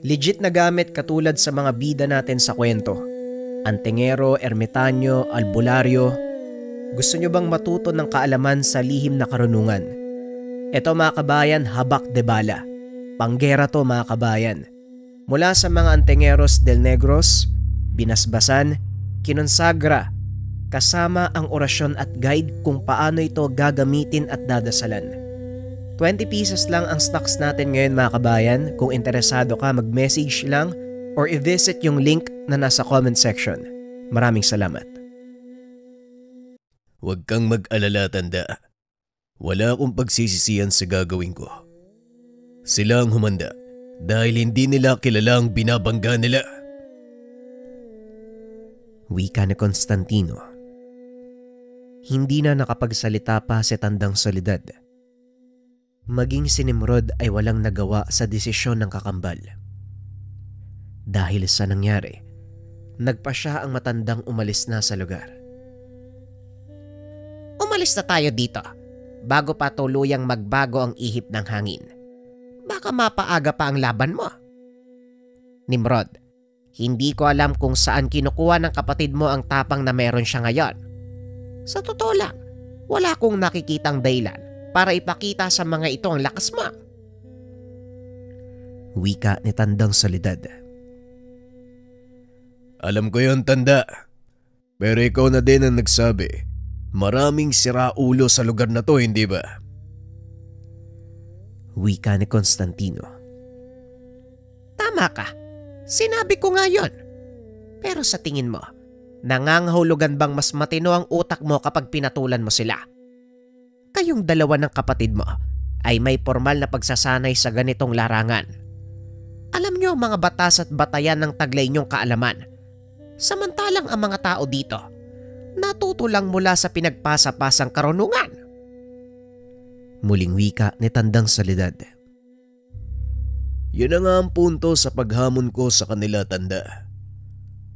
Legit na gamit katulad sa mga bida natin sa kwento. Antingero, ermitanyo, albularyo. Gusto nyo bang matuto ng kaalaman sa lihim na karunungan? Ito mga kabayan, habak de bala. Panggera to mga kabayan. Mula sa mga Antingeros del Negros, binasbasan, kinonsagra, kasama ang orasyon at guide kung paano ito gagamitin at dadasalan. 20 pesos lang ang stocks natin ngayon mga kabayan. Kung interesado ka, mag-message lang or i-visit yung link na nasa comment section. Maraming salamat. Huwag kang mag-alala, tanda. Wala akong pagsisisihan sa gagawin ko. Sila ang humanda dahil hindi nila kilala ang binabangga nila. Wika ni Constantino. Hindi na nakapagsalita pa si Tandang Soledad. Maging si Nimrod ay walang nagawa sa desisyon ng kakambal. Dahil sa nangyari, nagpa siya ang matandang umalis na sa lugar. Umalis na tayo dito bago pa tuluyang magbago ang ihip ng hangin. Baka mapaaga pa ang laban mo. Nimrod, hindi ko alam kung saan kinukuha ng kapatid mo ang tapang na meron siya ngayon. Sa totoo lang, wala akong nakikitang dahilan para ipakita sa mga ito ang lakas mo. Wika ni Tandang Soledad. Alam ko yon, tanda. Pero ikaw na din ang nagsabi. Maraming siraulo sa lugar na to, hindi ba? Wika ni Constantino. Tama ka. Sinabi ko nga yon. Pero sa tingin mo, nangangahulugan bang mas matino ang utak mo kapag pinatulan mo sila? Kayong dalawa ng kapatid mo ay may formal na pagsasanay sa ganitong larangan. Alam nyo ang mga batas at batayan ng taglay nyong kaalaman. Samantalang ang mga tao dito, natuto lang mula sa pinagpasa-pasang karunungan. Muling wika ni Tandang Soledad. Yun na nga ang punto sa paghamon ko sa kanila, tanda.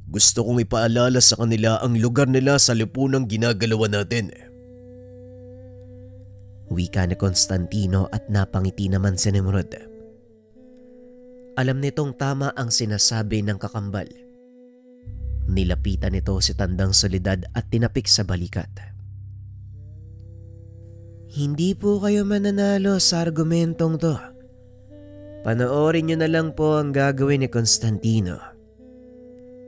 Gusto kong ipaalala sa kanila ang lugar nila sa lipunang ginagalawan natin. Wika ni Constantino at napangiti naman si Nimrod. Alam nitong tama ang sinasabi ng kakambal. Nilapitan nito si Tandang Soledad at tinapik sa balikat. Hindi po kayo mananalo sa argumentong to. Panoorin niyo na lang po ang gagawin ni Constantino.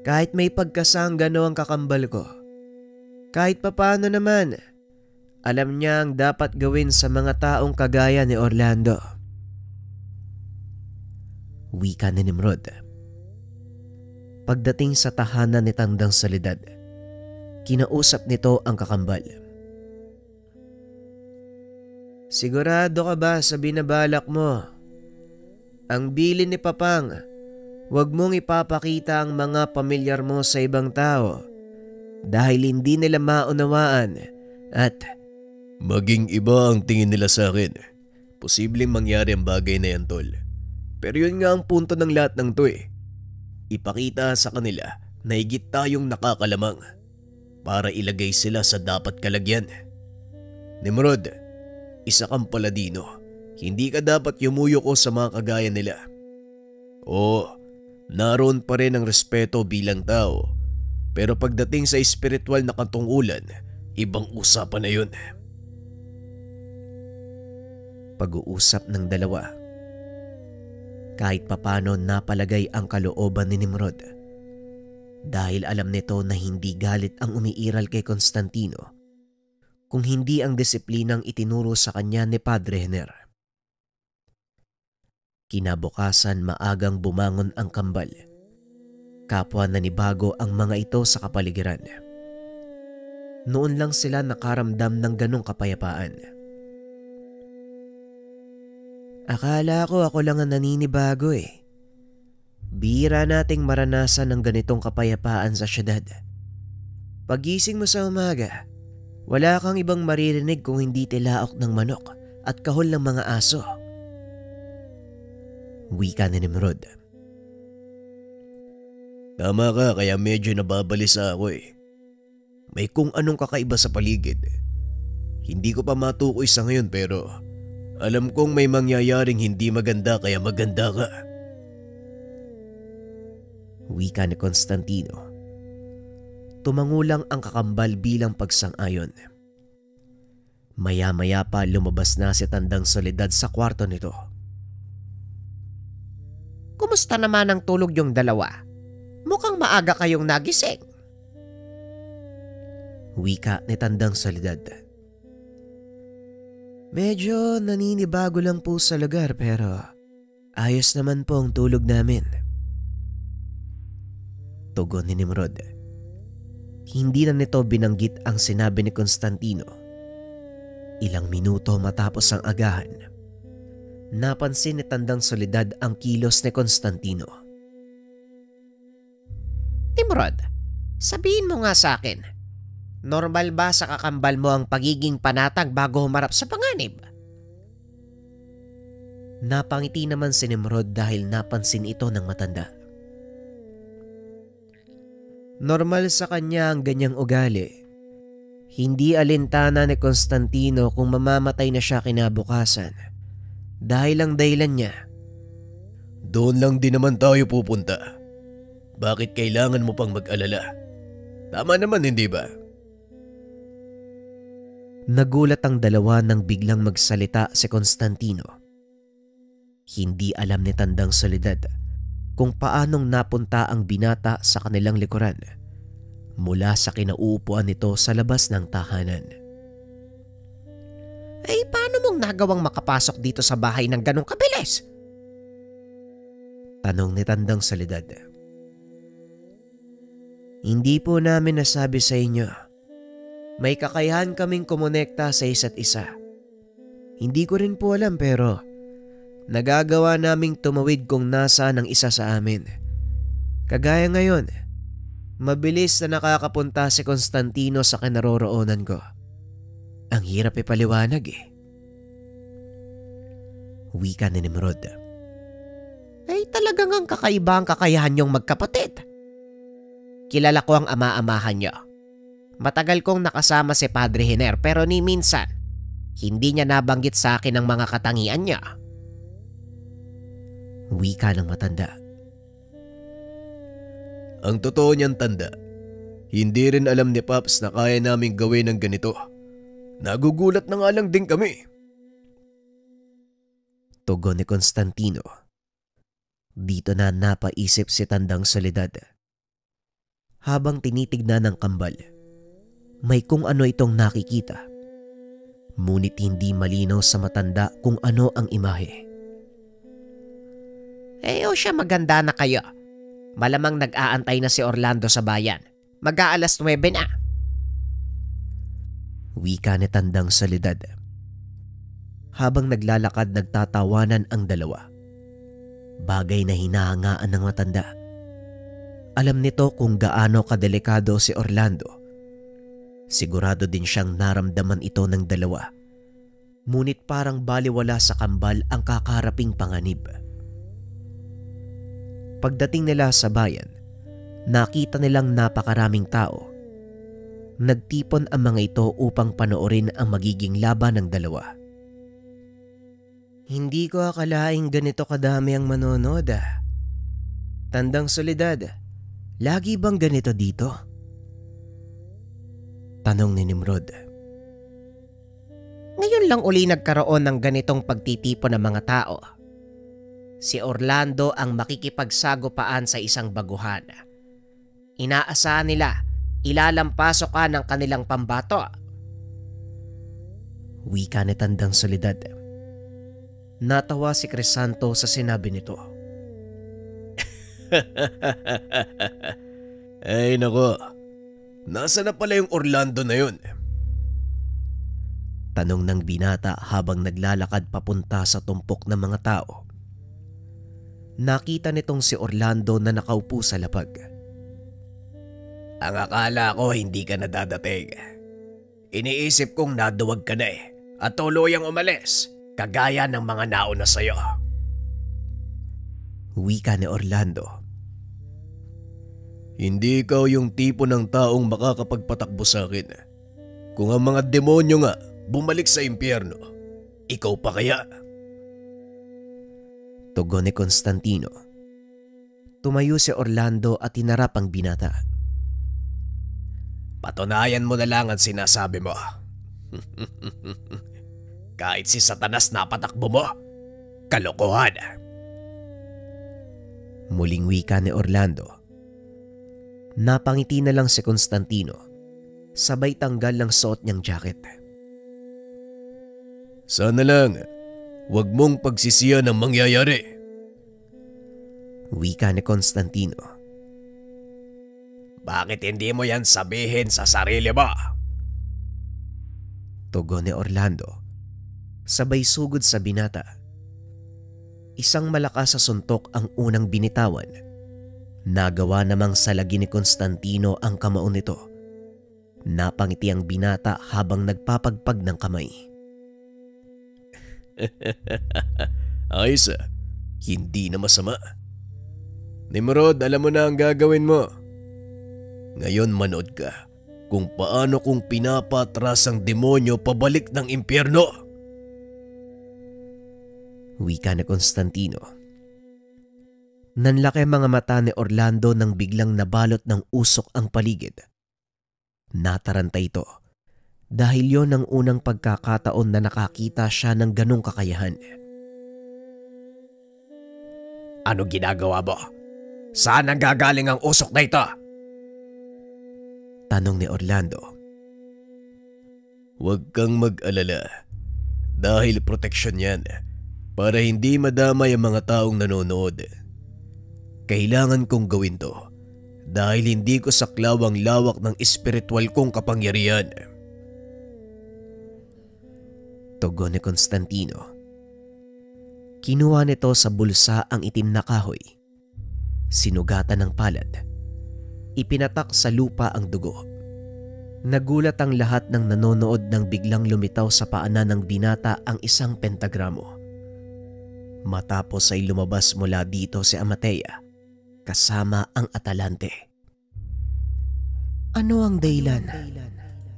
Kahit may pagkasanggano ang kakambal ko, kahit papano naman, alam niya ang dapat gawin sa mga taong kagaya ni Orlando. Wika ni Nimrod. Pagdating sa tahanan ni Tandang Soledad, kinausap nito ang kakambal. Sigurado ka ba sa binabalak mo? Ang bilin ni Papang, huwag mong ipapakita ang mga pamilyar mo sa ibang tao dahil hindi nila maunawaan at maging iba ang tingin nila sa akin. Posibleng mangyari ang bagay na yan, tol. Pero yun nga ang punto ng lahat ng to eh. Ipakita sa kanila na higit tayong nakakalamang para ilagay sila sa dapat kalagyan. Nimrod, isa kang paladino. Hindi ka dapat yumuyoko sa mga kagaya nila. Oo, naroon pa rin ang respeto bilang tao. Pero pagdating sa espiritual na katungkulan, ibang usapan na yun. Pag-uusap ng dalawa. Kahit papano napalagay ang kalooban ni Nimrod. Dahil alam nito na hindi galit ang umiiral kay Constantino, kung hindi ang disiplinang itinuro sa kanya ni Padre Jenner. Kinabukasan maagang bumangon ang kambal. Kapwa nanibago ang mga ito sa kapaligiran. Noon lang sila nakaramdam ng ganong kapayapaan. Akala ko ako lang ang naninibago eh. Bihira nating maranasan ng ganitong kapayapaan sa syudad. Pagising mo sa umaga, wala kang ibang maririnig kung hindi tilaok ng manok at kahol ng mga aso. Wika ni Nimrod. Tama ka, kaya medyo nababalisa ako eh. May kung anong kakaiba sa paligid. Hindi ko pa matukoy sa ngayon pero alam kong may mangyayaring hindi maganda kaya maganda ka. Wika ni Constantino. Tumangulang ang kakambal bilang pagsang-ayon. Maya-maya pa lumabas na si Tandang Soledad sa kwarto nito. Kumusta naman ang tulog yung dalawa? Mukhang maaga kayong nagising. Wika ni Tandang Soledad. Medyo naninibago lang po sa lugar pero ayos naman po ang tulog namin. Tugon ni Nimrod. Hindi na nito binanggit ang sinabi ni Constantino. Ilang minuto matapos ang agahan, napansin ni Tandang Soledad ang kilos ni Constantino. Nimrod, sabihin mo nga sa akin, normal ba sa kakambal mo ang pagiging panatag bago humarap sa panganib? Napangiti naman si Nimrod dahil napansin ito ng matanda. Normal sa kanya ang ganyang ugali. Hindi alintana ni Constantino kung mamamatay na siya kinabukasan. Dahil ang dahilan niya. Doon lang din naman tayo pupunta. Bakit kailangan mo pang mag-alala? Tama naman, hindi ba? Nagulat ang dalawa nang biglang magsalita si Constantino. Hindi alam ni Tandang Soledad kung paanong napunta ang binata sa kanilang likuran mula sa kinauupuan nito sa labas ng tahanan. Ay, paano mong nagawang makapasok dito sa bahay ng ganong kabilis? Tanong ni Tandang Soledad. Hindi po namin nasabi sa inyo. May kakayahan kaming kumonekta sa isa't isa. Hindi ko rin po alam pero nagagawa naming tumawid kung nasaan ang isa sa amin. Kagaya ngayon, mabilis na nakakapunta si Constantino sa kinaroroonan ko. Ang hirap ipaliwanag eh. Wika ni Nimrod. Ay, talagang ang kakaiba ang kakayahan niyong magkapatid. Kilala ko ang ama-amahan niyo. Matagal kong nakasama si Padre Hiner pero ni minsan, hindi niya nabanggit sa akin ang mga katangian niya. Wika ng matanda. Ang totoo niyan, Tanda, hindi rin alam ni Paps na kaya naming gawin ng ganito. Nagugulat na nga lang din kami. Tugon ni Constantino. Dito na napaisip si Tandang Soledad. Habang tinitignan ng kambal, may kung ano itong nakikita. Ngunit hindi malinaw sa matanda kung ano ang imahe. O siya, maganda na kayo. Malamang nag-aantay na si Orlando sa bayan. Mag-aalas 9 na. Wika ni Tandang Soledad. Habang naglalakad nagtatawanan ang dalawa. Bagay na hinahangaan ng matanda. Alam nito kung gaano kadelikado si Orlando. Sigurado din siyang naramdaman ito ng dalawa. Ngunit parang baliwala sa kambal ang kakaraping panganib. Pagdating nila sa bayan, nakita nilang napakaraming tao. Nagtipon ang mga ito upang panoorin ang magiging laban ng dalawa. Hindi ko akalaing ganito kadami ang manonood ah. Tandang Soledad, lagi bang ganito dito? Tanong ni Nimrod. Ngayon lang uli nagkaroon ng ganitong pagtitipon ng mga tao. Si Orlando ang makikipagsagupaan sa isang baguhan. Inaasahan nila, ilalampasok ka ng kanilang pambato. Wika ni Tandang Soledad. Natawa si Crisanto sa sinabi nito. Ay nako, nasa na pala yung Orlando na yun? Tanong ng binata habang naglalakad papunta sa tumpok ng mga tao. Nakita nitong si Orlando na nakaupo sa lapag. Ang akala ko hindi ka nadadating. Iniisip kong naduwag ka na at tuluyang umalis, kagaya ng mga nauna sa'yo. Wika ni Orlando. Hindi ikaw yung tipo ng taong makakapagpatakbo sa akin. Kung ang mga demonyo nga bumalik sa impyerno, ikaw pa kaya? Tugon ni Constantino. Tumayo si Orlando at hinarap ang binata. Patunayan mo na lang ang sinasabi mo. Kahit si Satanas napatakbo mo, kalokohan. Muling wika ni Orlando. Napangiti na lang si Constantino, sabay tanggal ng suot niyang jacket. Sana lang, huwag mong pagsisiyan ang mangyayari. Wika ni Constantino. Bakit hindi mo yan sabihin sa sarili mo? Tugon ni Orlando, sabay sugod sa binata. Isang malakas sa suntok ang unang binitawan. Nagawa namang salagi ni Constantino ang kamao nito. Napangiti ang binata habang nagpapagpag ng kamay. Ayos, hindi na masama. Nimrod, alam mo na ang gagawin mo. Ngayon manood ka kung paano kung pinapatras ang demonyo pabalik ng impyerno. Wika ni Constantino. Nanlaki mga mata ni Orlando nang biglang nabalot ng usok ang paligid. Nataranta ito dahil yon ang unang pagkakataon na nakakita siya ng ganong kakayahan. Anong ginagawa mo? Saan ang gagaling ang usok na ito? Tanong ni Orlando. Huwag kang mag-alala dahil proteksyon yan para hindi madamay ang mga taong nanonood. Kailangan kong gawin to dahil hindi ko saklaw ang lawak ng espiritual kong kapangyarihan. Tugon ni Constantino. Kinuha nito sa bulsa ang itim na kahoy. Sinugatan ng palad. Ipinatak sa lupa ang dugo. Nagulat ang lahat ng nanonood nang biglang lumitaw sa paanan ng binata ang isang pentagramo. Matapos ay lumabas mula dito si Amatea kasama ang Atalante. Ano ang dahilan?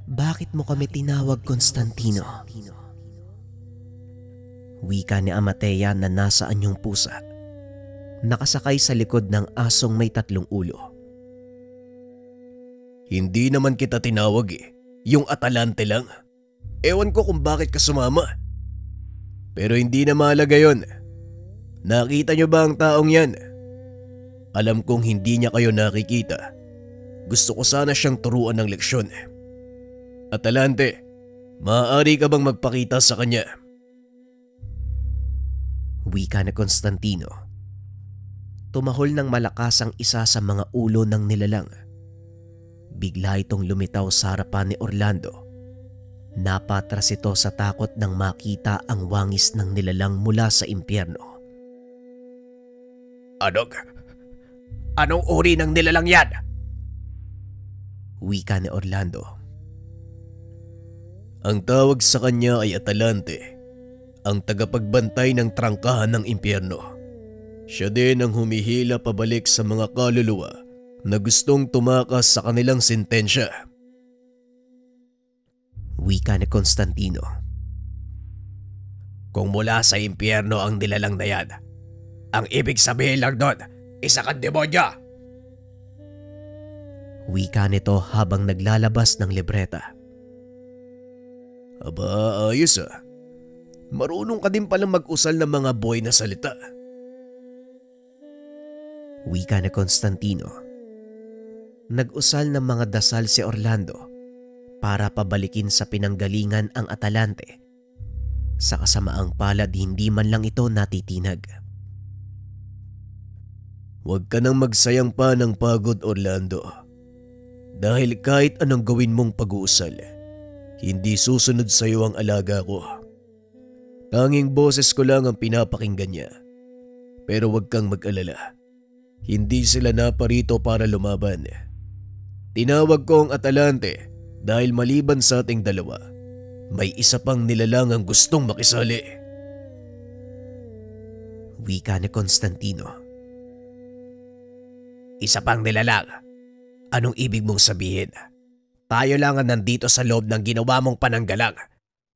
Bakit mo kami tinawag, Constantino? Wika ni Amatea na nasa anyong pusa. Nakasakay sa likod ng asong may 3 ulo. Hindi naman kita tinawag yung Atalante lang. Ewan ko kung bakit ka sumama. Pero hindi na mahalaga yun. Nakita niyo ba ang taong yan? Alam kong hindi niya kayo nakikita. Gusto ko sana siyang turuan ng leksyon. Atalante, maaari ka bang magpakita sa kanya? Wika ni Constantino. Tumahol ng malakas ang isa sa mga ulo ng nilalang. Bigla itong lumitaw sa harapan ni Orlando. Napatras ito sa takot nang makita ang wangis ng nilalang mula sa impyerno. Anong uri ng nilalang yan? Wika ni Orlando. Ang tawag sa kanya ay Atalante, ang tagapagbantay ng trangkahan ng impyerno. Siya din ang humihila pabalik sa mga kaluluwa na gustong tumakas sa kanilang sentensya. Wika ni Constantino. Kung mula sa impyerno ang nilalang na yan, ang ibig sabihin lang doon, isa kang demonyo. Wika nito habang naglalabas ng libreta. Aba, ayos ah. Marunong ka din palang mag-usal ng mga boy na salita. Wika ni Constantino. Nag-usal ng mga dasal si Orlando para pabalikin sa pinanggalingan ang Atalante. Sa kasamaang palad hindi man lang ito natitinag. Huwag ka nang magsayang pa ng pagod, Orlando. Dahil kahit anong gawin mong pag-uusal, hindi susunod sa iyo ang alaga ko. Tanging boses ko lang ang pinapakinggan niya. Pero huwag kang mag-alala. Hindi sila naparito para lumaban. Tinawag ko ang Atalante dahil maliban sa ating dalawa, may isa pang nilalang ang gustong makisali. Wika ni Constantino. Isa pang nilalang? Anong ibig mong sabihin? Tayo lang ang nandito sa loob ng ginawa mong pananggalang.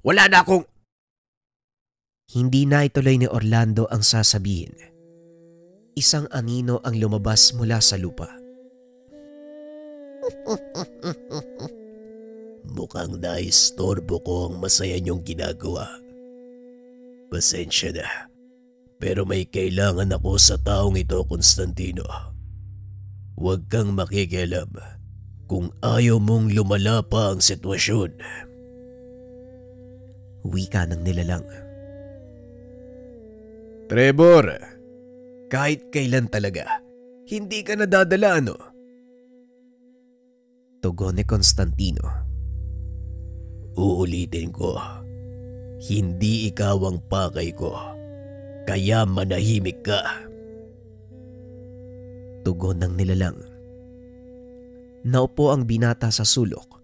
Wala na akong... Hindi na ituloy ni Orlando ang sasabihin. isang anino ang lumabas mula sa lupa. Mukhang naistorbo ko ang masaya niyong ginagawa. Pasensya na, pero may kailangan ako sa taong ito, Constantino. Huwag kang makikialam kung ayaw mong lumala pa ang sitwasyon. Wika ng nilalang. Trevor, kahit kailan talaga, hindi ka nadadala, ano? Tugon ni Constantino. Uulitin ko, hindi ikaw ang pakay ko, kaya manahimik ka. Tugon ng nilalang. Naupo ang binata sa sulok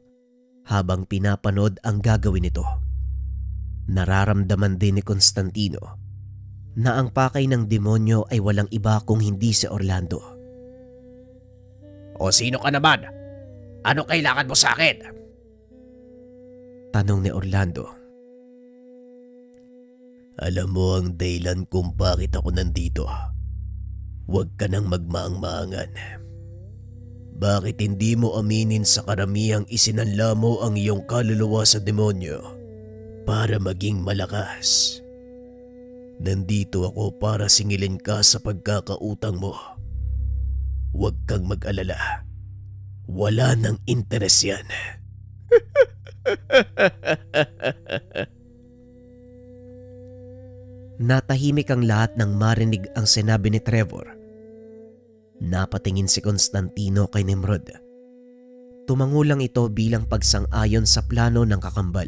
habang pinapanood ang gagawin nito. Nararamdaman din ni Constantino na ang pakay ng demonyo ay walang iba kung hindi si Orlando. O sino ka naman? Ano kailangan mo sa akin? Tanong ni Orlando. Alam mo ang dahilan kung bakit ako nandito. Huwag ka nang magmaang-maangan. Bakit hindi mo aminin sa karamihang isinanla mo ang iyong kaluluwa sa demonyo para maging malakas? Nandito ako para singilin ka sa pagkakautang mo. Huwag kang mag-alala. Wala nang interes yan. Natahimik ang lahat nang marinig ang sinabi ni Trevor. Napatingin si Constantino kay Nimrod. Tumango lang ito bilang pagsang-ayon sa plano ng kakambal.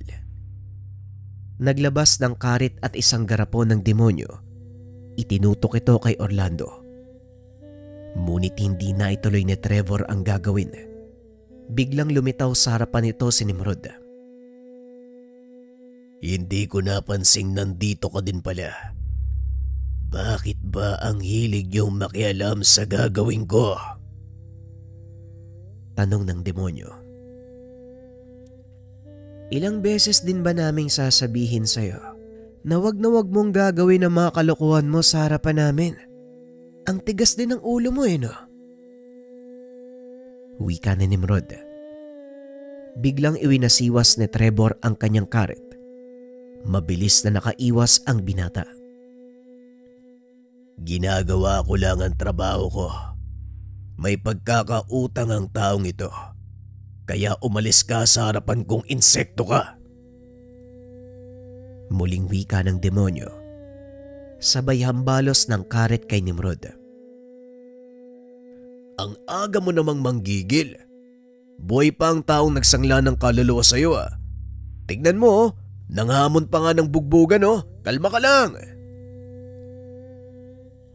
Naglabas ng karit at isang garapon ng demonyo. Itinutok ito kay Orlando. Ngunit hindi na ituloy ni Trevor ang gagawin. Biglang lumitaw sa harapan nito si Nimrod. Hindi ko napansing nandito ka din pala. Bakit ba ang hilig niyong makialam sa gagawin ko? Tanong ng demonyo. Ilang beses din ba naming sasabihin sa'yo na wag mong gagawin ang mga kalokohan mo sa harapan namin? Ang tigas din ng ulo mo no? Wika ni Nimrod. Biglang iwinasiwas ni Trevor ang kanyang karet. Mabilis na nakaiwas ang binata. Ginagawa ko lang ang trabaho ko. May pagkakautang ang taong ito. Kaya umalis ka sa harapan kong insekto ka. Muling wika ng demonyo. Sabay hambalos ng karet kay Nimrod. Ang aga mo namang manggigil. Buhay pa ang taong nagsangla ng kaluluwa sa'yo Tignan mo nanghamon pa nga ng bugbugan Kalma ka lang.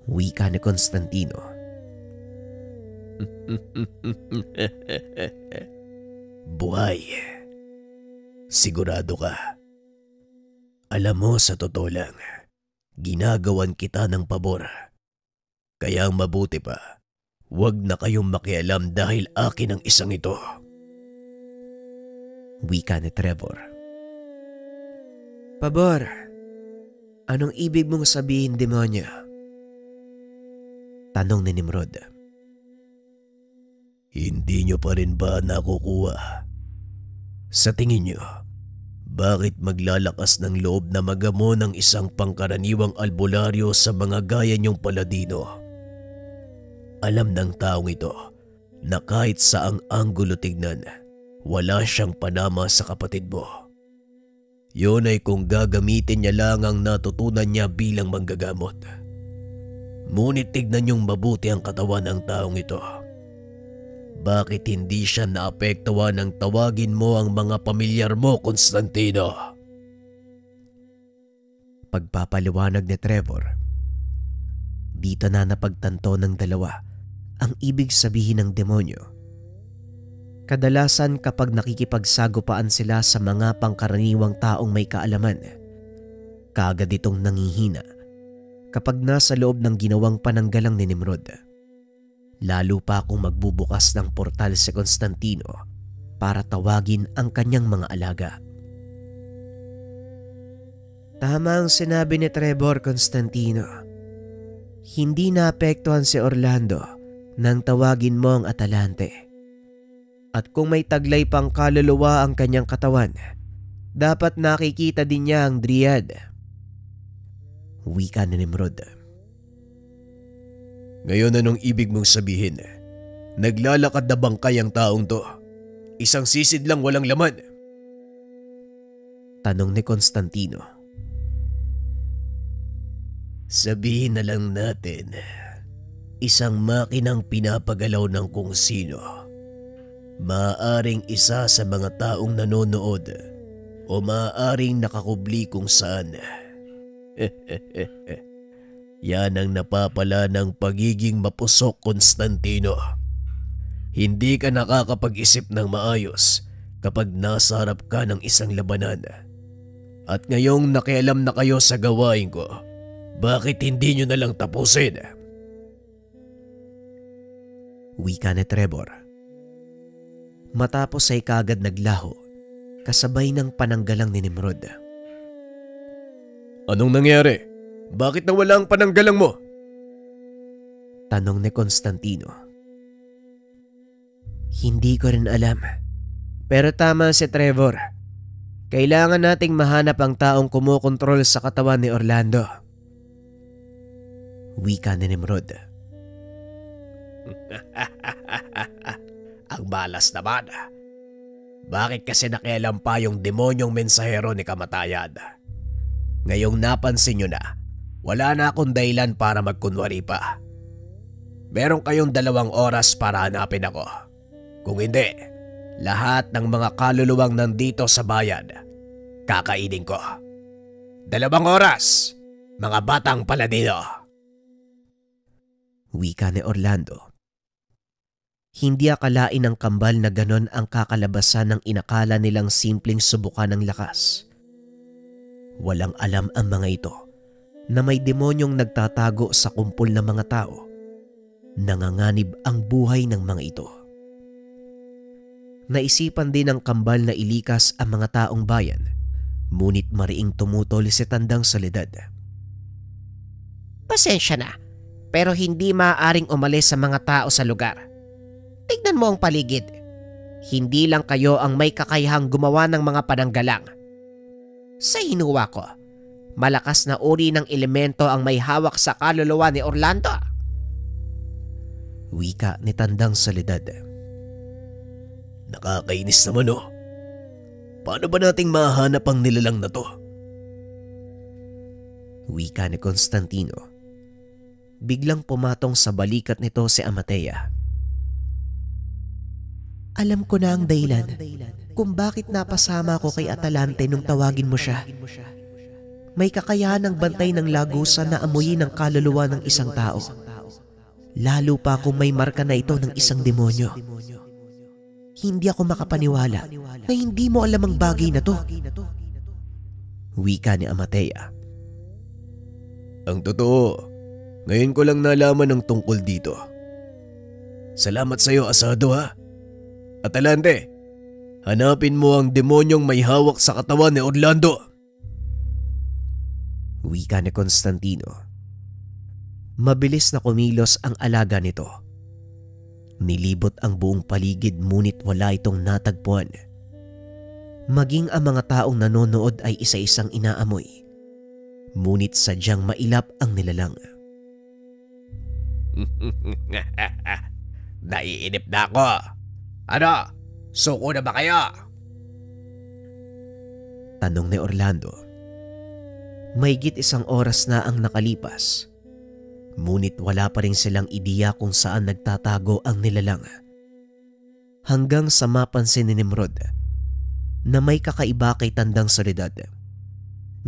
Wika ni Constantino. Buhay. Sigurado ka. Alam mo sa totoo lang, ginagawan kita ng pabor. Kaya ang mabuti pa, huwag na kayong makialam dahil akin ang isang ito. Wika ni Trevor. Pabor, anong ibig mong sabihin, demonyo? Tanong ni Nimrod. Hindi nyo pa rin ba nakukuha? Sa tingin nyo, bakit maglalakas ng loob na magamo ng isang pangkaraniwang albularyo sa mga gaya nyong paladino? Alam ng taong ito na kahit saang anggulo tignan, wala siyang panama sa kapatid mo. Yun ay kung gagamitin niya lang ang natutunan niya bilang manggagamot. Ngunit tignan niyong mabuti ang katawan ng taong ito. Bakit hindi siya naapektuhan ng tawagin mo ang mga pamilyar mo, Constantino? Pagpapaliwanag ni Trevor. Dito na napagtanto ng dalawa ang ibig sabihin ng demonyo. Kadalasan kapag nakikipagsagupaan sila sa mga pangkaraniwang taong may kaalaman, kaagad itong nangihina kapag nasa loob ng ginawang pananggalang ni Nimrod. Lalo pa kung magbubukas ng portal si Constantino para tawagin ang kanyang mga alaga. Tama ang sinabi ni Trevor, Constantino. Hindi naapektuhan si Orlando nang tawagin mo ang Atalante. At kung may taglay pang kaluluwa ang kanyang katawan, dapat nakikita din niya ang Dryad. Wika ni Nimrod. Ngayon anong ibig mong sabihin? Naglalakad na bangkay ang taong to. Isang sisid lang walang laman. Tanong ni Constantino. Sabihin na lang natin, isang makinang pinapagalaw ng kung sino. Maaaring isa sa mga taong nanonood o maaaring nakakubli kung saan. Yan ang napapala ng pagiging mapusok, Constantino. Hindi ka nakakapag-isip ng maayos kapag nasa harap ka ng isang labanan. At ngayong nakialam na kayo sa gawain ko, bakit hindi nyo na lang tapusin? Wika ni Trevor. Matapos ay kagad naglaho, kasabay ng pananggalang ni Nimrod. Anong nangyari? Bakit nawala ang pananggalang mo? Tanong ni Constantino. Hindi ko rin alam. Pero tama si Trevor. Kailangan nating mahanap ang taong kumukontrol sa katawan ni Orlando. Wika ni Nimrod. Ang balas naman. Bakit kasi nakialam pa yung demonyong mensahero ni kamatayan? Ngayong napansin nyo na, wala na akong dahilan para magkunwari pa. Meron kayong 2 oras para hanapin ako. Kung hindi, lahat ng mga kaluluwang nandito sa bayan, kakainin ko. 2 oras, mga batang paladino. Wika ni Orlando. Hindi akalain ng kambal na ganon ang kakalabasan ng inakala nilang simpleng subukan ng lakas. Walang alam ang mga ito na may demonyong nagtatago sa kumpol ng mga tao. Nanganganib ang buhay ng mga ito. Naisipan din ng kambal na ilikas ang mga taong bayan, ngunit mariing tumutol si Tandang Soledad. Pasensya na, pero hindi maaaring umalis sa mga tao sa lugar. Tignan mo ang paligid. Hindi lang kayo ang may kakayahang gumawa ng mga pananggalang. Sa hinuwa ko, malakas na uri ng elemento ang may hawak sa kaluluwa ni Orlando. Wika ni Tandang Soledad. Nakakainis naman oh. Paano ba nating mahanap ang nilalang na to? Wika ni Constantino. Biglang pumatong sa balikat nito si Amatea. Alam ko na ang dahilan kung bakit napasama ko kay Atalante nung tawagin mo siya. May kakayahan ng bantay ng lagusan na amuyin ang kaluluwa ng isang tao. Lalo pa kung may marka na ito ng isang demonyo. Hindi ako makapaniwala na hindi mo alam ang bagay na to. Wika ni Amatea. Ang totoo, ngayon ko lang nalaman ang tungkol dito. Salamat sa iyo, Asado ha. Atalante, hanapin mo ang demonyong may hawak sa katawan ni Orlando. Wika ni Constantino. Mabilis na kumilos ang alaga nito. Nilibot ang buong paligid ngunit wala itong natagpuan. Maging ang mga taong nanonood ay isa-isang inaamoy. Ngunit sadyang mailap ang nilalang. Naiinip na ako. Ano? Suko na ba kayo? Tanong ni Orlando. Mahigit 1 oras na ang nakalipas. Ngunit wala pa rin silang ideya kung saan nagtatago ang nilalang. Hanggang sa mapansin ni Nimrod na may kakaiba kay Tandang Soledad.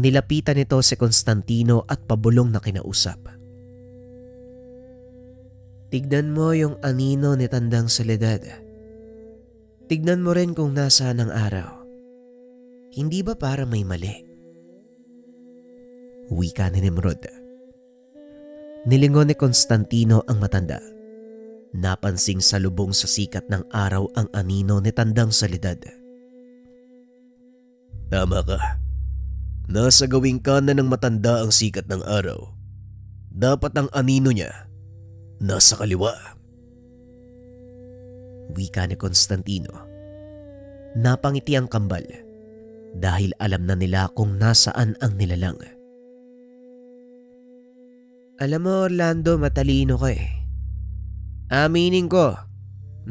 Nilapitan nito si Constantino at pabulong na kinausap. Tignan mo yung anino ni Tandang Soledad. Tignan mo rin kung nasaan ang araw. Hindi ba para may mali? Wika ni Nimrod. Nilingon ni Constantino ang matanda. Napansing salubong sa sikat ng araw ang anino ni Tandang Soledad. Tama ka. Nasa gawing kanan ng matanda ang sikat ng araw. dapat ang anino niya nasa kaliwa. Wika ni Constantino. Napangiti ang kambal dahil alam na nila kung nasaan ang nilalang. Alam mo Orlando, matalino ka eh. Aminin ko,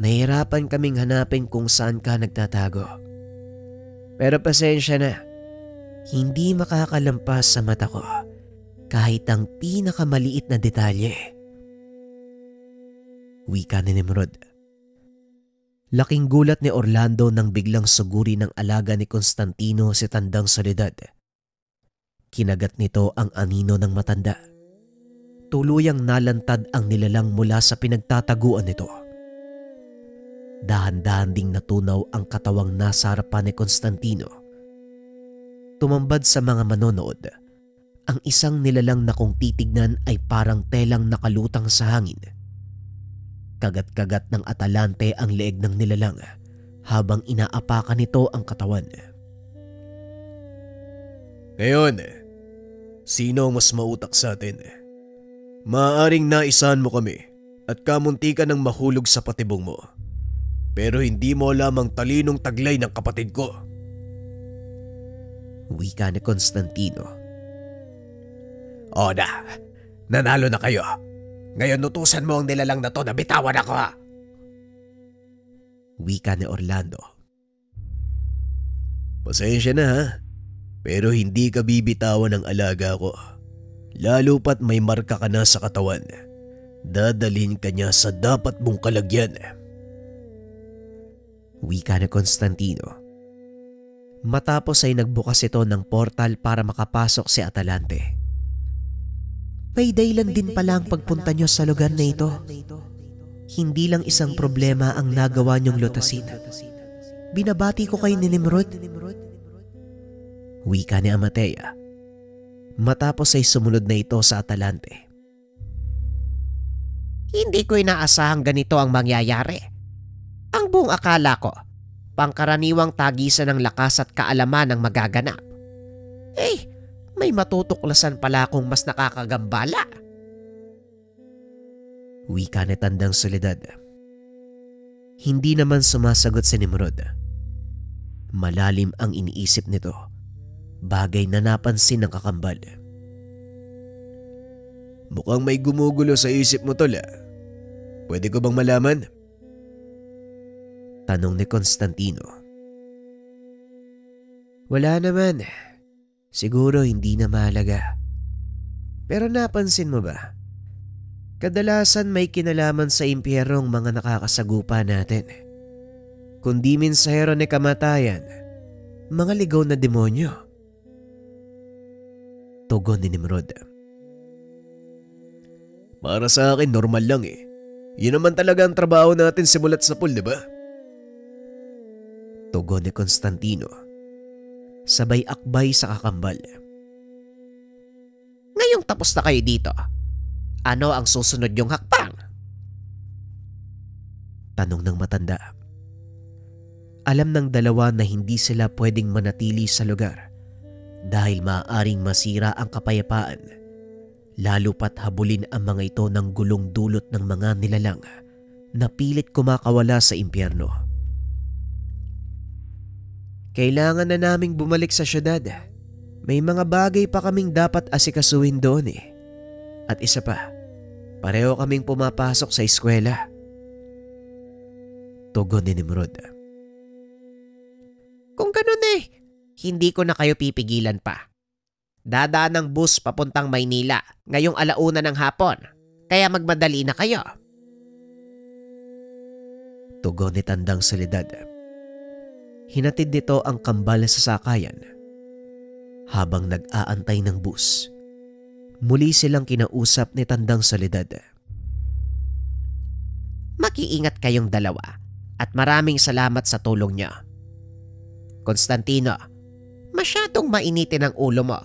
nahirapan kaming hanapin kung saan ka nagtatago. Pero pasensya na, hindi makakalampas sa mata ko kahit ang pinakamaliit na detalye. Wika ni Nimrod. Laking gulat ni Orlando nang biglang suguri ng alaga ni Constantino si Tandang Soledad. Kinagat nito ang anino ng matanda. Tuluyang nalantad ang nilalang mula sa pinagtataguan nito. Dahan-dahan ding natunaw ang katawang nasa harapan ni Constantino. Tumambad sa mga manonood. Ang isang nilalang na kung titignan ay parang telang nakalutang sa hangin. Kagat-kagat ng Atalante ang leeg ng nilalang habang inaapakan nito ang katawan. Ngayon, sino ang mas mautak sa atin? Maaaring naisahan mo kami at kamuntikan ng mahulog sa patibong mo. Pero hindi mo alam ang talinong taglay ng kapatid ko. Wika ni Constantino. O na, nanalo na kayo. Ngayon utusan mo ang nilalang na to na bitawan ako ha. Wika ni Orlando. Pasensya na ha, pero hindi ka bibitawan ng alaga ko. Lalo pat may marka ka na sa katawan. Dadalhin ka niya sa dapat mong kalagyan. Wika ni Constantino. Matapos ay nagbukas ito ng portal para makapasok si Atalante. May dahilan din pala ang pagpunta niyo sa lugar na ito. Hindi lang isang problema ang nagawa niyong lutasin. Binabati ko kayo ni Nimrod. Wika ni Amatea. Matapos ay sumunod na ito sa Atalante. Hindi ko inaasahang ganito ang mangyayari. Ang buong akala ko, pangkaraniwang tagisan ng lakas at kaalaman ang magaganap. May matutuklasan pala akong mas nakakagambala. Wika ni Tandang Soledad. Hindi naman sumasagot si Nimrod. Malalim ang iniisip nito. Bagay na napansin ng kakambal. Mukhang may gumugulo sa isip mo tol. Pwede ko bang malaman? Tanong ni Constantino. Wala naman. Siguro hindi na mahalaga. Pero napansin mo ba? Kadalasan may kinalaman sa impyerong mga nakakasagupa natin. Kundi minsahero ni kamatayan, mga ligaw na demonyo. Tugon ni Nimrod. Para sa akin normal lang eh. Yun naman talaga ang trabaho natin simulat sa pool, di ba? Tugon ni Constantino. Sabay akbay sa kakambal. Ngayong tapos na kayo dito, ano ang susunod yung hakbang? Tanong ng matanda. Alam ng dalawa na hindi sila pwedeng manatili sa lugar dahil maaaring masira ang kapayapaan, lalo pat habulin ang mga ito ng gulong dulot ng mga nilalang na pilit kumakawala sa impyerno. Kailangan na naming bumalik sa syudad. May mga bagay pa kaming dapat asikasuhin doon eh. At isa pa, pareho kaming pumapasok sa eskwela. Tugon ni Nimrod. Kung ganun eh, hindi ko na kayo pipigilan pa. Dadaan ng bus papuntang Maynila ngayong 1:00 ng hapon. Kaya magmadali na kayo. Tugon ni Tandang Soledad. Hinatid nito ang kambal sa sakayan. Habang nag-aantay ng bus, muli silang kinausap ni Tandang Soledad. Mag-iingat kayong dalawa at maraming salamat sa tulong niyo. Constantino, masyadong mainitin ang ulo mo.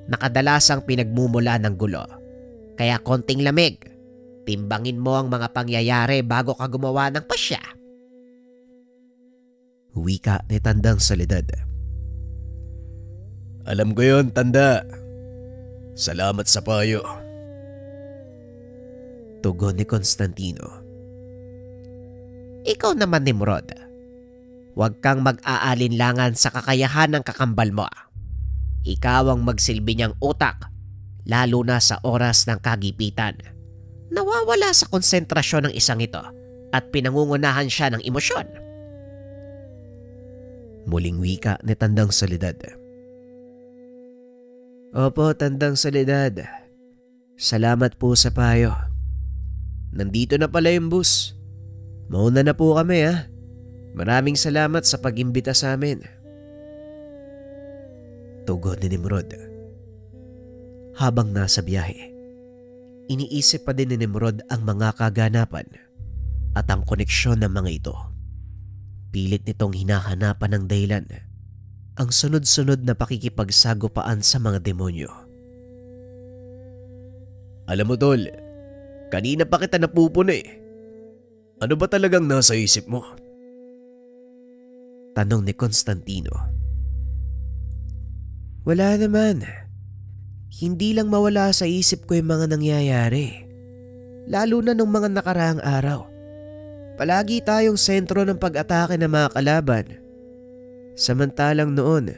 Nakadalasang pinagmumula ng gulo. Kaya konting lamig. Timbangin mo ang mga pangyayari bago ka gumawa ng pasya. Wika ni Tandang Soledad. Alam ko yon, Tanda. Salamat sa payo. Tugon ni Constantino. Ikaw naman, Nimrod. Huwag kang mag-aalinlangan sa kakayahan ng kakambal mo. Ikaw ang magsilbi niyang utak, lalo na sa oras ng kagipitan. Nawawala sa konsentrasyon ng isang ito at pinangungunahan siya ng emosyon. Muling wika ni Tandang Soledad. Opo, Tandang Soledad. Salamat po sa payo. Nandito na pala yung bus. Mauna na po kami ha. Maraming salamat sa pag-imbita sa amin. Tugon ni Nimrod. Habang nasa biyahe, iniisip pa din ni Nimrod ang mga kaganapan at ang koneksyon ng mga ito. Pilit nitong hinahanapan ng dahilan ang sunod-sunod na pakikipagsagupaan sa mga demonyo. Alam mo tol, kanina pa kita napupuna eh. Ano ba talagang nasa isip mo? Tanong ni Constantino. Wala naman. Hindi lang mawala sa isip ko yung mga nangyayari. Lalo na nung mga nakaraang araw. Palagi tayong sentro ng pag-atake ng mga kalaban. Samantalang noon,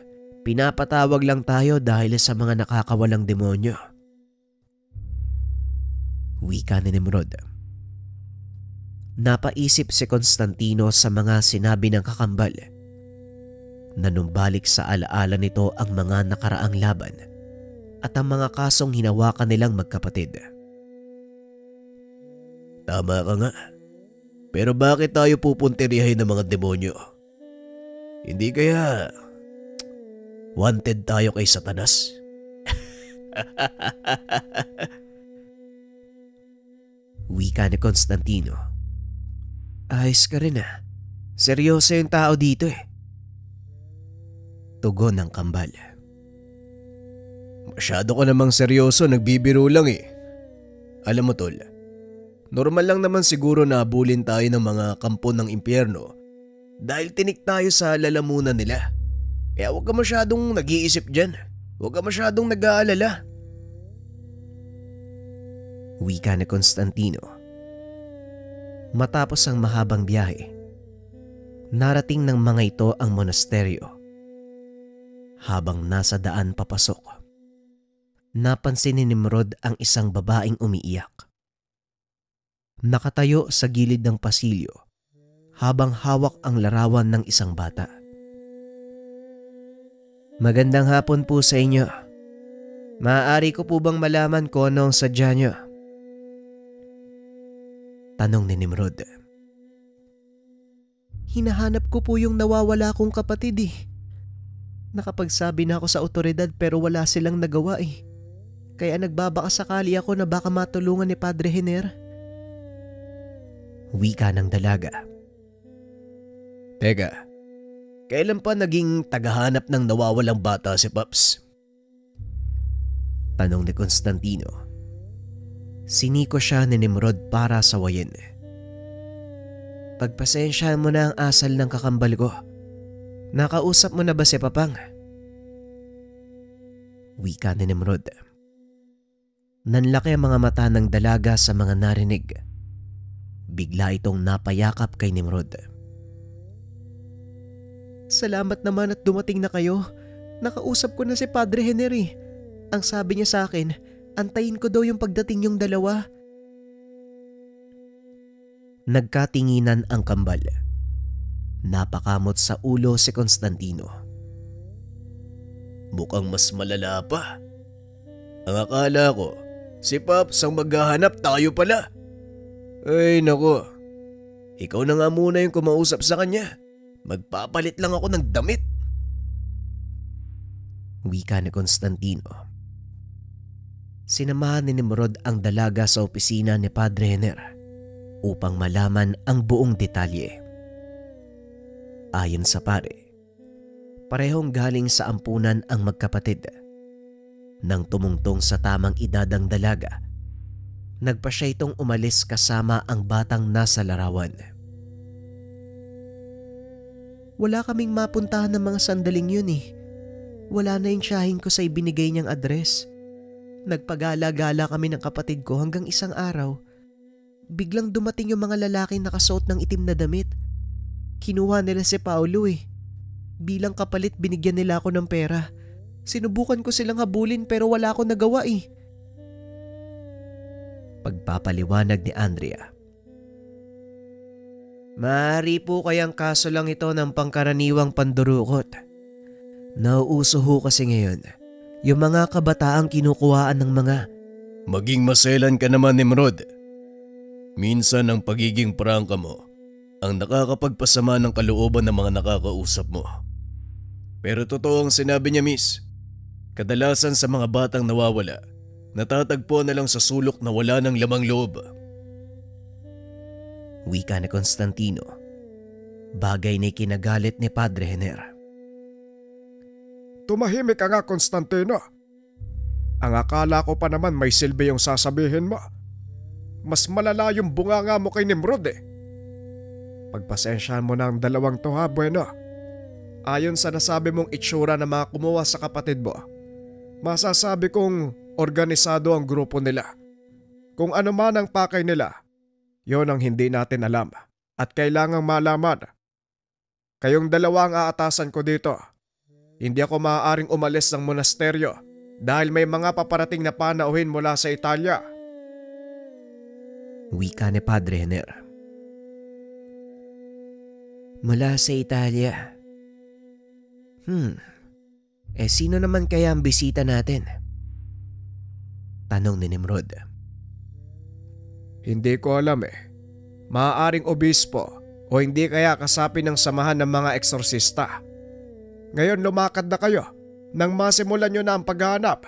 pinapatawag lang tayo dahil sa mga nakakawalang demonyo. Wika ni Nimrod. Napaisip si Constantino sa mga sinabi ng kakambal. Nanumbalik sa alaala nito ang mga nakaraang laban at ang mga kasong hinawakan nilang magkapatid. Tama ka nga. Pero bakit tayo pupuntirihin ng mga demonyo? Hindi kaya wanted tayo kay Satanas? Wika ni Constantino. Ayos ka rin ah. Seryoso yung tao dito eh. Tugon ng kambal. Masyado ka namang seryoso, nagbibiro lang eh. Alam mo tol, normal lang naman siguro na abulin tayo ng mga kampo ng impyerno dahil tinik tayo sa lalamunan nila. Kaya huwag ka masyadong nag-iisip dyan. Huwag ka masyadong nag-aalala. Wika ni Constantino. Matapos ang mahabang biyahe, narating ng mga ito ang monasteryo. Habang nasa daan papasok, napansin ni Nimrod ang isang babaeng umiiyak. Nakatayo sa gilid ng pasilyo habang hawak ang larawan ng isang bata. Magandang hapon po sa inyo. Maaari ko po bang malaman kung ano ang sadya niyo? Tanong ni Nimrod. Hinahanap ko po yung nawawala kong kapatid eh. Nakapagsabi na ako sa otoridad pero wala silang nagawa eh. Kaya nagbabakasakali ako na baka matulungan ni Padre Jenner. Wika ng dalaga. Teka, kailan pa naging tagahanap ng nawawalang bata si Paps? Tanong ni Constantino. Siniko siya ni Nimrod para sawayin. Pagpasensyahan mo na ang asal ng kakambal ko. Nakausap mo na ba si Papang? Wika ni Nimrod. Nanlaki ang mga mata ng dalaga sa mga narinig. Bigla itong napayakap kay Nimrod. Salamat naman at dumating na kayo. Nakausap ko na si Padre Jenner eh. Ang sabi niya sa akin, antayin ko daw yung pagdating yung dalawa. Nagkatinginan ang kambal. Napakamot sa ulo si Constantino. Mukhang mas malala pa. Ang akala ko, si Paps ang maghahanap, tayo pala. Ay nako, ikaw na nga muna yung kumausap sa kanya. Magpapalit lang ako ng damit. Wika ni Constantino. Sinamahan ni Nimrod ang dalaga sa opisina ni Padre Jenner upang malaman ang buong detalye. Ayon sa pare, parehong galing sa ampunan ang magkapatid. Nang tumungtong sa tamang edad ang dalaga, nagpa siya itong umalis kasama ang batang nasa larawan. Wala kaming mapuntahan ng mga sandaling yun eh. Wala na yung tiyahin ko sa ibinigay niyang address. Nagpagala-gala kami ng kapatid ko hanggang isang araw. biglang dumating yung mga lalaking nakasuot ng itim na damit. Kinuha nila si Paulo eh. Bilang kapalit binigyan nila ako ng pera. Sinubukan ko silang habulin pero wala akong nagawa eh. Pagpapaliwanag ni Andrea. Maaari po kayang kaso lang ito ng pangkaraniwang pandurukot. Nauuso ho kasi ngayon yung mga kabataang kinukuhaan ng mga... Maging maselan ka naman, Nimrod. Minsan ang pagiging prangka mo ang nakakapagpasama ng kalooban ng mga nakakausap mo. Pero totoo ang sinabi niya, miss. Kadalasan sa mga batang nawawala, natatagpo na lang sa sulok na wala ng lamang loob. Wika ni Constantino. Bagay na kinagalit ni Padre Jenner. Tumahimik ka nga, Constantino. Ang akala ko pa naman may silbi yung sasabihin mo. Mas malala yung bunganga mo kay Nimrod eh. Pagpasensyahan mo na ang dalawang to ha, bueno. Ayon sa nasabi mong itsura na mga kumuha sa kapatid mo, masasabi kong organisado ang grupo nila. Kung ano man ang pakay nila, yon ang hindi natin alam at kailangang malaman. Kayong dalawa ang aatasan ko dito. Hindi ako maaaring umalis ng monasteryo dahil may mga paparating na panauhin mula sa Italia. Wika ni Padre Jenner. Mula sa Italia? Sino naman kaya ang bisita natin? Tanong ni Nimrod. Hindi ko alam eh. Maaaring obispo o hindi kaya kasapi ng samahan ng mga eksorsista. Ngayon lumakad na kayo nang masimulan nyo na ang paghahanap.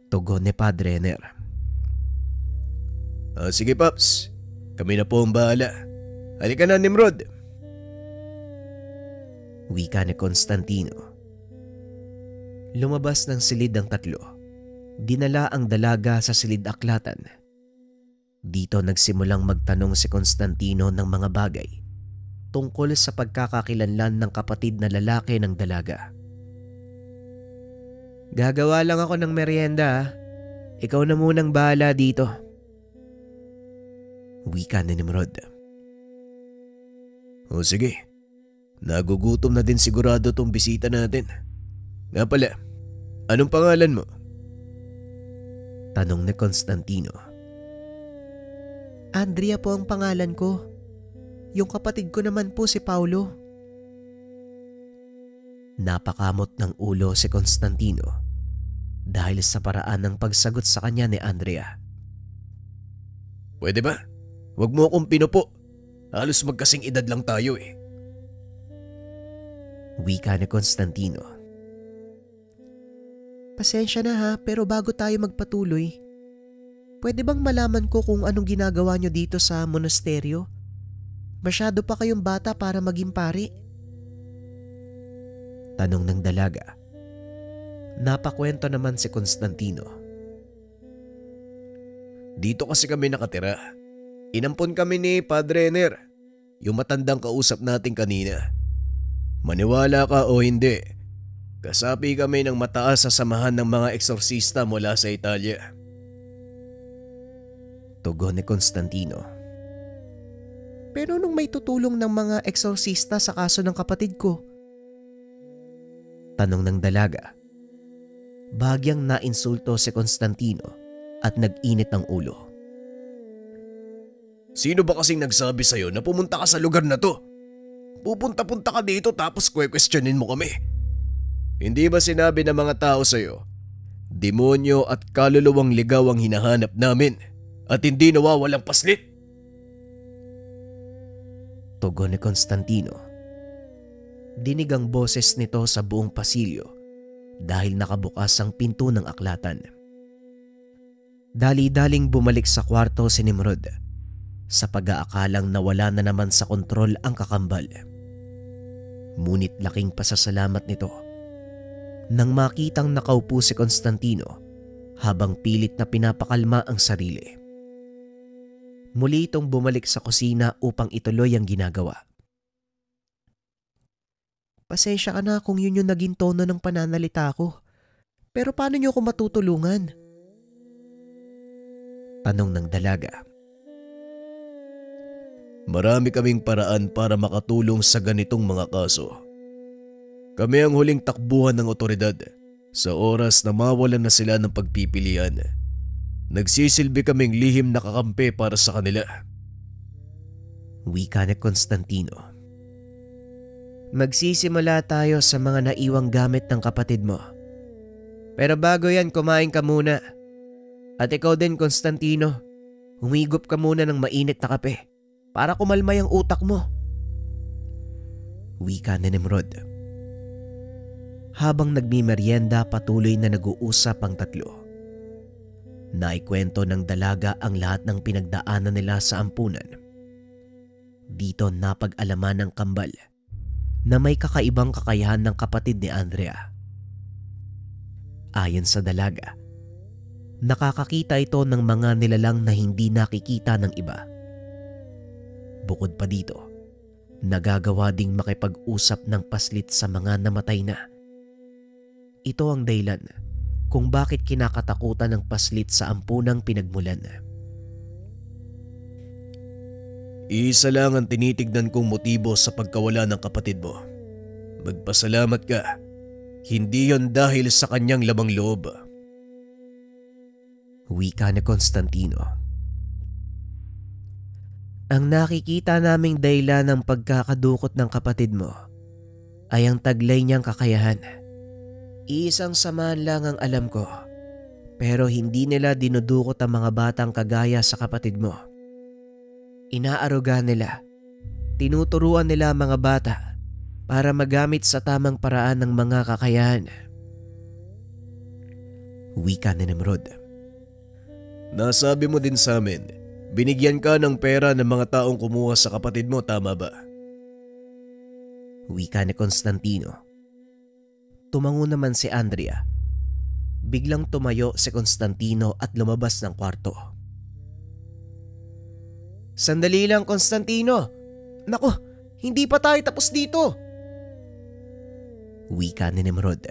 Tugon ni Padre Jenner. Sige Paps, kami na po ang bahala. Halika na, Nimrod. Wika ni Constantino. Lumabas ng silid ang tatlo. Dinala ang dalaga sa silid aklatan. Dito nagsimulang magtanong si Constantino ng mga bagay tungkol sa pagkakakilanlan ng kapatid na lalaki ng dalaga. Gagawa lang ako ng merienda. Ikaw na munang bahala dito. Wika ni Nimrod. O sige, nagugutom na din sigurado tong bisita natin. Nga pala, anong pangalan mo? Tanong ni Constantino. Andrea po ang pangalan ko. Yung kapatid ko naman po si Paulo. Napakamot ng ulo si Constantino dahil sa paraan ng pagsagot sa kanya ni Andrea. Pwede ba? Huwag mo akong pinupo. Halos magkasing edad lang tayo eh. Wika ni Constantino. Pasensya na ha, pero bago tayo magpatuloy, pwede bang malaman ko kung anong ginagawa nyo dito sa monasteryo? Masyado pa kayong bata para maging pari. Tanong ng dalaga. Napakwento naman si Constantino. Dito kasi kami nakatira. Inampon kami ni Padre Jenner, yung matandang kausap natin kanina. Maniwala ka o hindi, kasapi kami ng mataas sa samahan ng mga eksorsista mula sa Italia. Tugon ni Constantino. Pero nung may tutulong ng mga eksorsista sa kaso ng kapatid ko? Tanong ng dalaga. Bagyang nainsulto si Constantino at nag-init ang ulo. Sino ba kasing nagsabi sa'yo na pumunta ka sa lugar na to? Pupunta-punta ka dito tapos questionin mo kami. Hindi ba sinabi ng mga tao sa'yo, demonyo at kaluluwang ligaw ang hinahanap namin at hindi nawawalang paslit? Tugon ni Constantino. Dinig ang boses nito sa buong pasilyo dahil nakabukas ang pinto ng aklatan. Dali-daling bumalik sa kwarto si Nimrod sa pag-aakalang nawala na naman sa kontrol ang kakambal. Ngunit laking pasasalamat nito nang makitang nakaupo si Constantino habang pilit na pinapakalma ang sarili. Muli itong bumalik sa kusina upang ituloy ang ginagawa. Pasensya ka na kung yun yung naging tono ng pananalita ko. Pero paano niyo ako matutulungan? Tanong ng dalaga. Marami kaming paraan para makatulong sa ganitong mga kaso. Kami ang huling takbuhan ng otoridad sa oras na mawalan na sila ng pagpipilian. Nagsisilbi kaming lihim na kakampi para sa kanila. Wika ni Constantino. Magsisimula tayo sa mga naiwang gamit ng kapatid mo. Pero bago yan, kumain ka muna. At ikaw din, Constantino, humigop ka muna ng mainit na kape para kumalmay ang utak mo. Wika ni Nimrod. Habang nagmimeryenda, patuloy na nag-uusap ang tatlo. Naikwento ng dalaga ang lahat ng pinagdaanan nila sa ampunan. Dito napag-alaman ng kambal na may kakaibang kakayahan ng kapatid ni Andrea. Ayon sa dalaga, nakakakita ito ng mga nilalang na hindi nakikita ng iba. Bukod pa dito, nagagawa ding makipag-usap ng paslit sa mga namatay na. Ito ang dahilan kung bakit kinakatakutan ng paslit sa ampunang pinagmulan. Isa lang ang tinitignan kong motibo sa pagkawala ng kapatid mo. Magpasalamat ka. Hindi yon dahil sa kanyang labang loob. Wika ni Constantino. Ang nakikita naming dahilan ng pagkakadukot ng kapatid mo ay ang taglay niyang kakayahan. Isang samahan lang ang alam ko, pero hindi nila dinudukot ang mga batang kagaya sa kapatid mo. Inaaruga nila, tinuturuan nila ang mga bata para magamit sa tamang paraan ng mga kakayahan. Wika ni Nimrod. Nasabi mo din sa amin, binigyan ka ng pera ng mga taong kumuha sa kapatid mo, tama ba? Wika ni Constantino. Tumango naman si Andrea. Biglang tumayo si Constantino at lumabas ng kwarto. Sandali lang, Constantino. Naku, hindi pa tayo tapos dito. Wika ni Nimrod.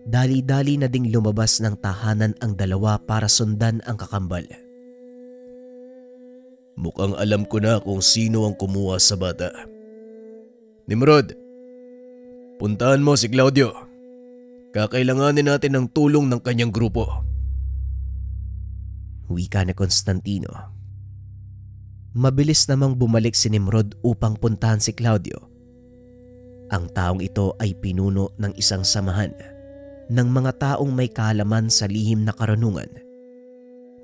Dali-dali na ding lumabas ng tahanan ang dalawa para sundan ang kakambal. Mukhang alam ko na kung sino ang kumuha sa bata. Nimrod, puntahan mo si Claudio. Kakailanganin natin ng tulong ng kanyang grupo. Wika ni Constantino. Mabilis namang bumalik si Nimrod upang puntahan si Claudio. Ang taong ito ay pinuno ng isang samahan ng mga taong may kaalaman sa lihim na karunungan.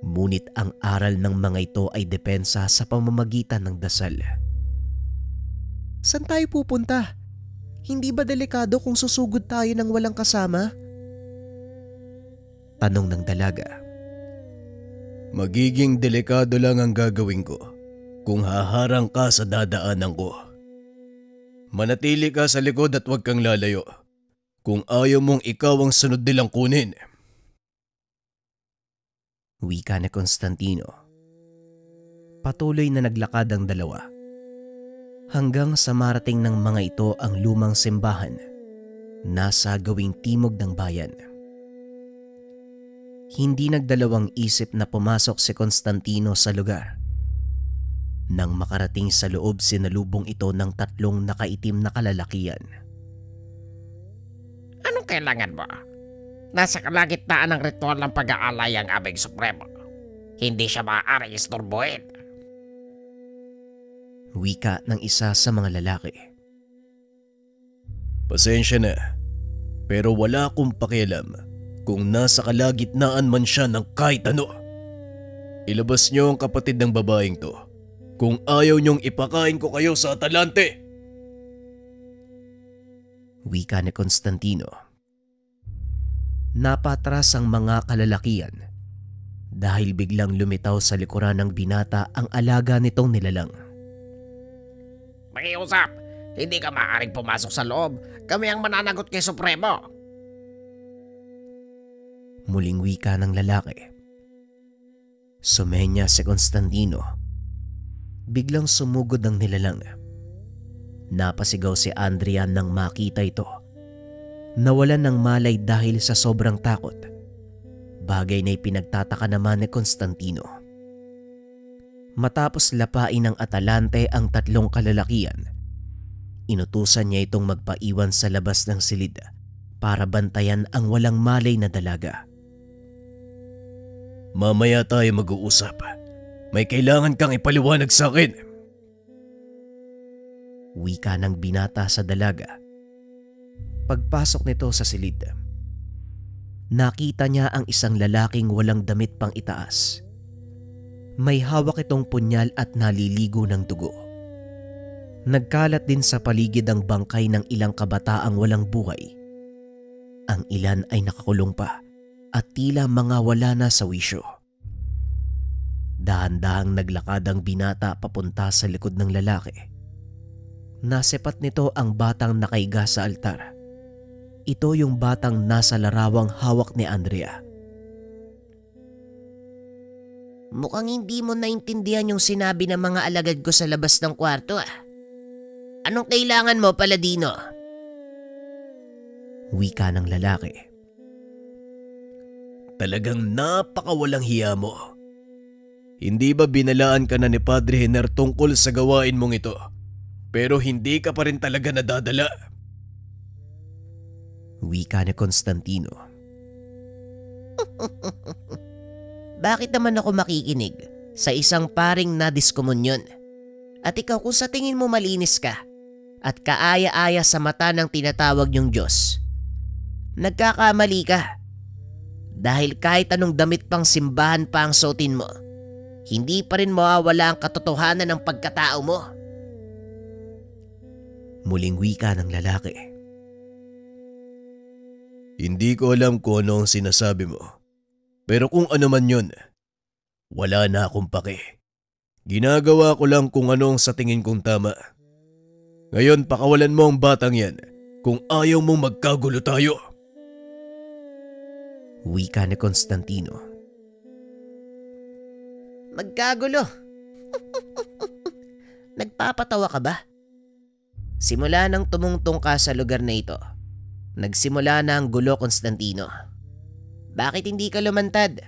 Ngunit ang aral ng mga ito ay depensa sa pamamagitan ng dasal. Saan tayo pupunta? Hindi ba delikado kung susugod tayo ng walang kasama? Tanong ng dalaga. Magiging delikado lang ang gagawin ko kung haharang ka sa dadaanan ko. Manatili ka sa likod at huwag kang lalayo. Kung ayaw mong ikaw ang sunod nilang kunin. Wika ni Constantino. Patuloy na naglakad ang dalawa. Hanggang sa marating ng mga ito ang lumang simbahan. Nasa gawing timog ng bayan. Hindi nagdalawang isip na pumasok si Constantino sa lugar. Nang makarating sa loob, sinalubong ito ng tatlong nakaitim na kalalakian. Anong kailangan mo? Nasa kalagitnaan ng ritual ng pag-aalay ang aming supremo. Hindi siya maaaring istorbohin. Wika ng isa sa mga lalaki. Pasensya na, pero wala akong pakialam kung nasa kalagitnaan man siya ng kahit ano. Ilabas niyo ang kapatid ng babaeng to. Kung ayaw niyong ipakain ko kayo sa Atalante. Wika ni Constantino. Napatras ang mga kalalakian dahil biglang lumitaw sa likuran ng binata ang alaga nitong nilalang. Makiusap, hindi ka maaaring pumasok sa loob. Kami ang mananagot kay Supremo. Muling wika ng lalaki. Sumenya si Constantino. Biglang sumugod ang nilalang. Napasigaw si Andrea nang makita ito. Nawalan ng malay dahil sa sobrang takot. Bagay na ipinagtataka naman ni Constantino. Matapos lapain ng Atalante ang tatlong kalalakian, inutusan niya itong magpaiwan sa labas ng silid para bantayan ang walang malay na dalaga. Mamaya tayo mag-uusap. May kailangan kang ipaliwanag sa akin. Wika ng binata sa dalaga. Pagpasok nito sa silid, nakita niya ang isang lalaking walang damit pang itaas. May hawak itong punyal at naliligo ng dugo. Nagkalat din sa paligid ang bangkay ng ilang kabataang walang buhay. Ang ilan ay nakakulong pa at tila mga wala na sa wisyo. Dahan-dahang naglakad ang binata papunta sa likod ng lalaki. Nasepat nito ang batang nakaiga sa altar. Ito yung batang nasa larawang hawak ni Andrea. Mukhang hindi mo naintindihan yung sinabi ng mga alagad ko sa labas ng kwarto ah. Anong kailangan mo, Paladino? Wika ng lalaki. Talagang napakawalang hiya mo. Hindi ba binalaan ka na ni Padre Hiner tungkol sa gawain mong ito? Pero hindi ka pa rin talaga nadadala. Wika ni Constantino. Bakit naman ako makikinig sa isang paring nadiskomunyon? At ikaw kung sa tingin mo malinis ka at kaaya-aya sa mata ng tinatawag niyong Diyos, nagkakamali ka. Dahil kahit anong damit pang simbahan pa ang suotin mo, hindi pa rin mawawala ang katotohanan ng pagkatao mo. Muling wika ng lalaki. Hindi ko alam kung ano ang sinasabi mo. Pero kung ano man yun, wala na akong pake. Ginagawa ko lang kung ano ang sa tingin kong tama. Ngayon pakawalan mo ang batang yan kung ayaw mong magkagulo tayo. Wika ni Constantino. Magkagulo? Nagpapatawa ka ba? Simula nang tumungtong ka sa lugar na ito, nagsimula na ang gulo, Constantino. Bakit hindi ka lumantad?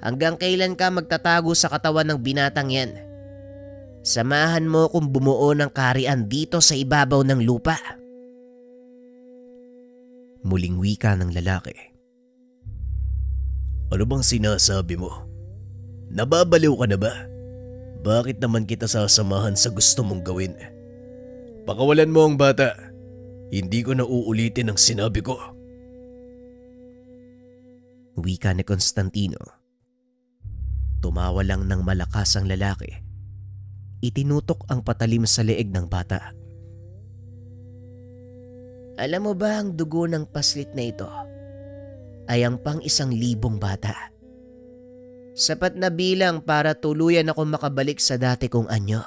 Hanggang kailan ka magtatago sa katawan ng binatang yan? Samahan mo kung bumuo ng kaharian dito sa ibabaw ng lupa. Muling wika ng lalaki. Ano bang sinasabi mo? Nababaliw ka na ba? Bakit naman kita sasamahan sa gusto mong gawin? Pakawalan mo ang bata. Hindi ko na uulitin ang sinabi ko. Wika ni Constantino. Tumawa lang ng malakas ang lalaki. Itinutok ang patalim sa leeg ng bata. Alam mo ba ang dugo ng paslit na ito ay ang pang-1,000 bata? Sapat na bilang para tuluyan ako makabalik sa dati kong anyo.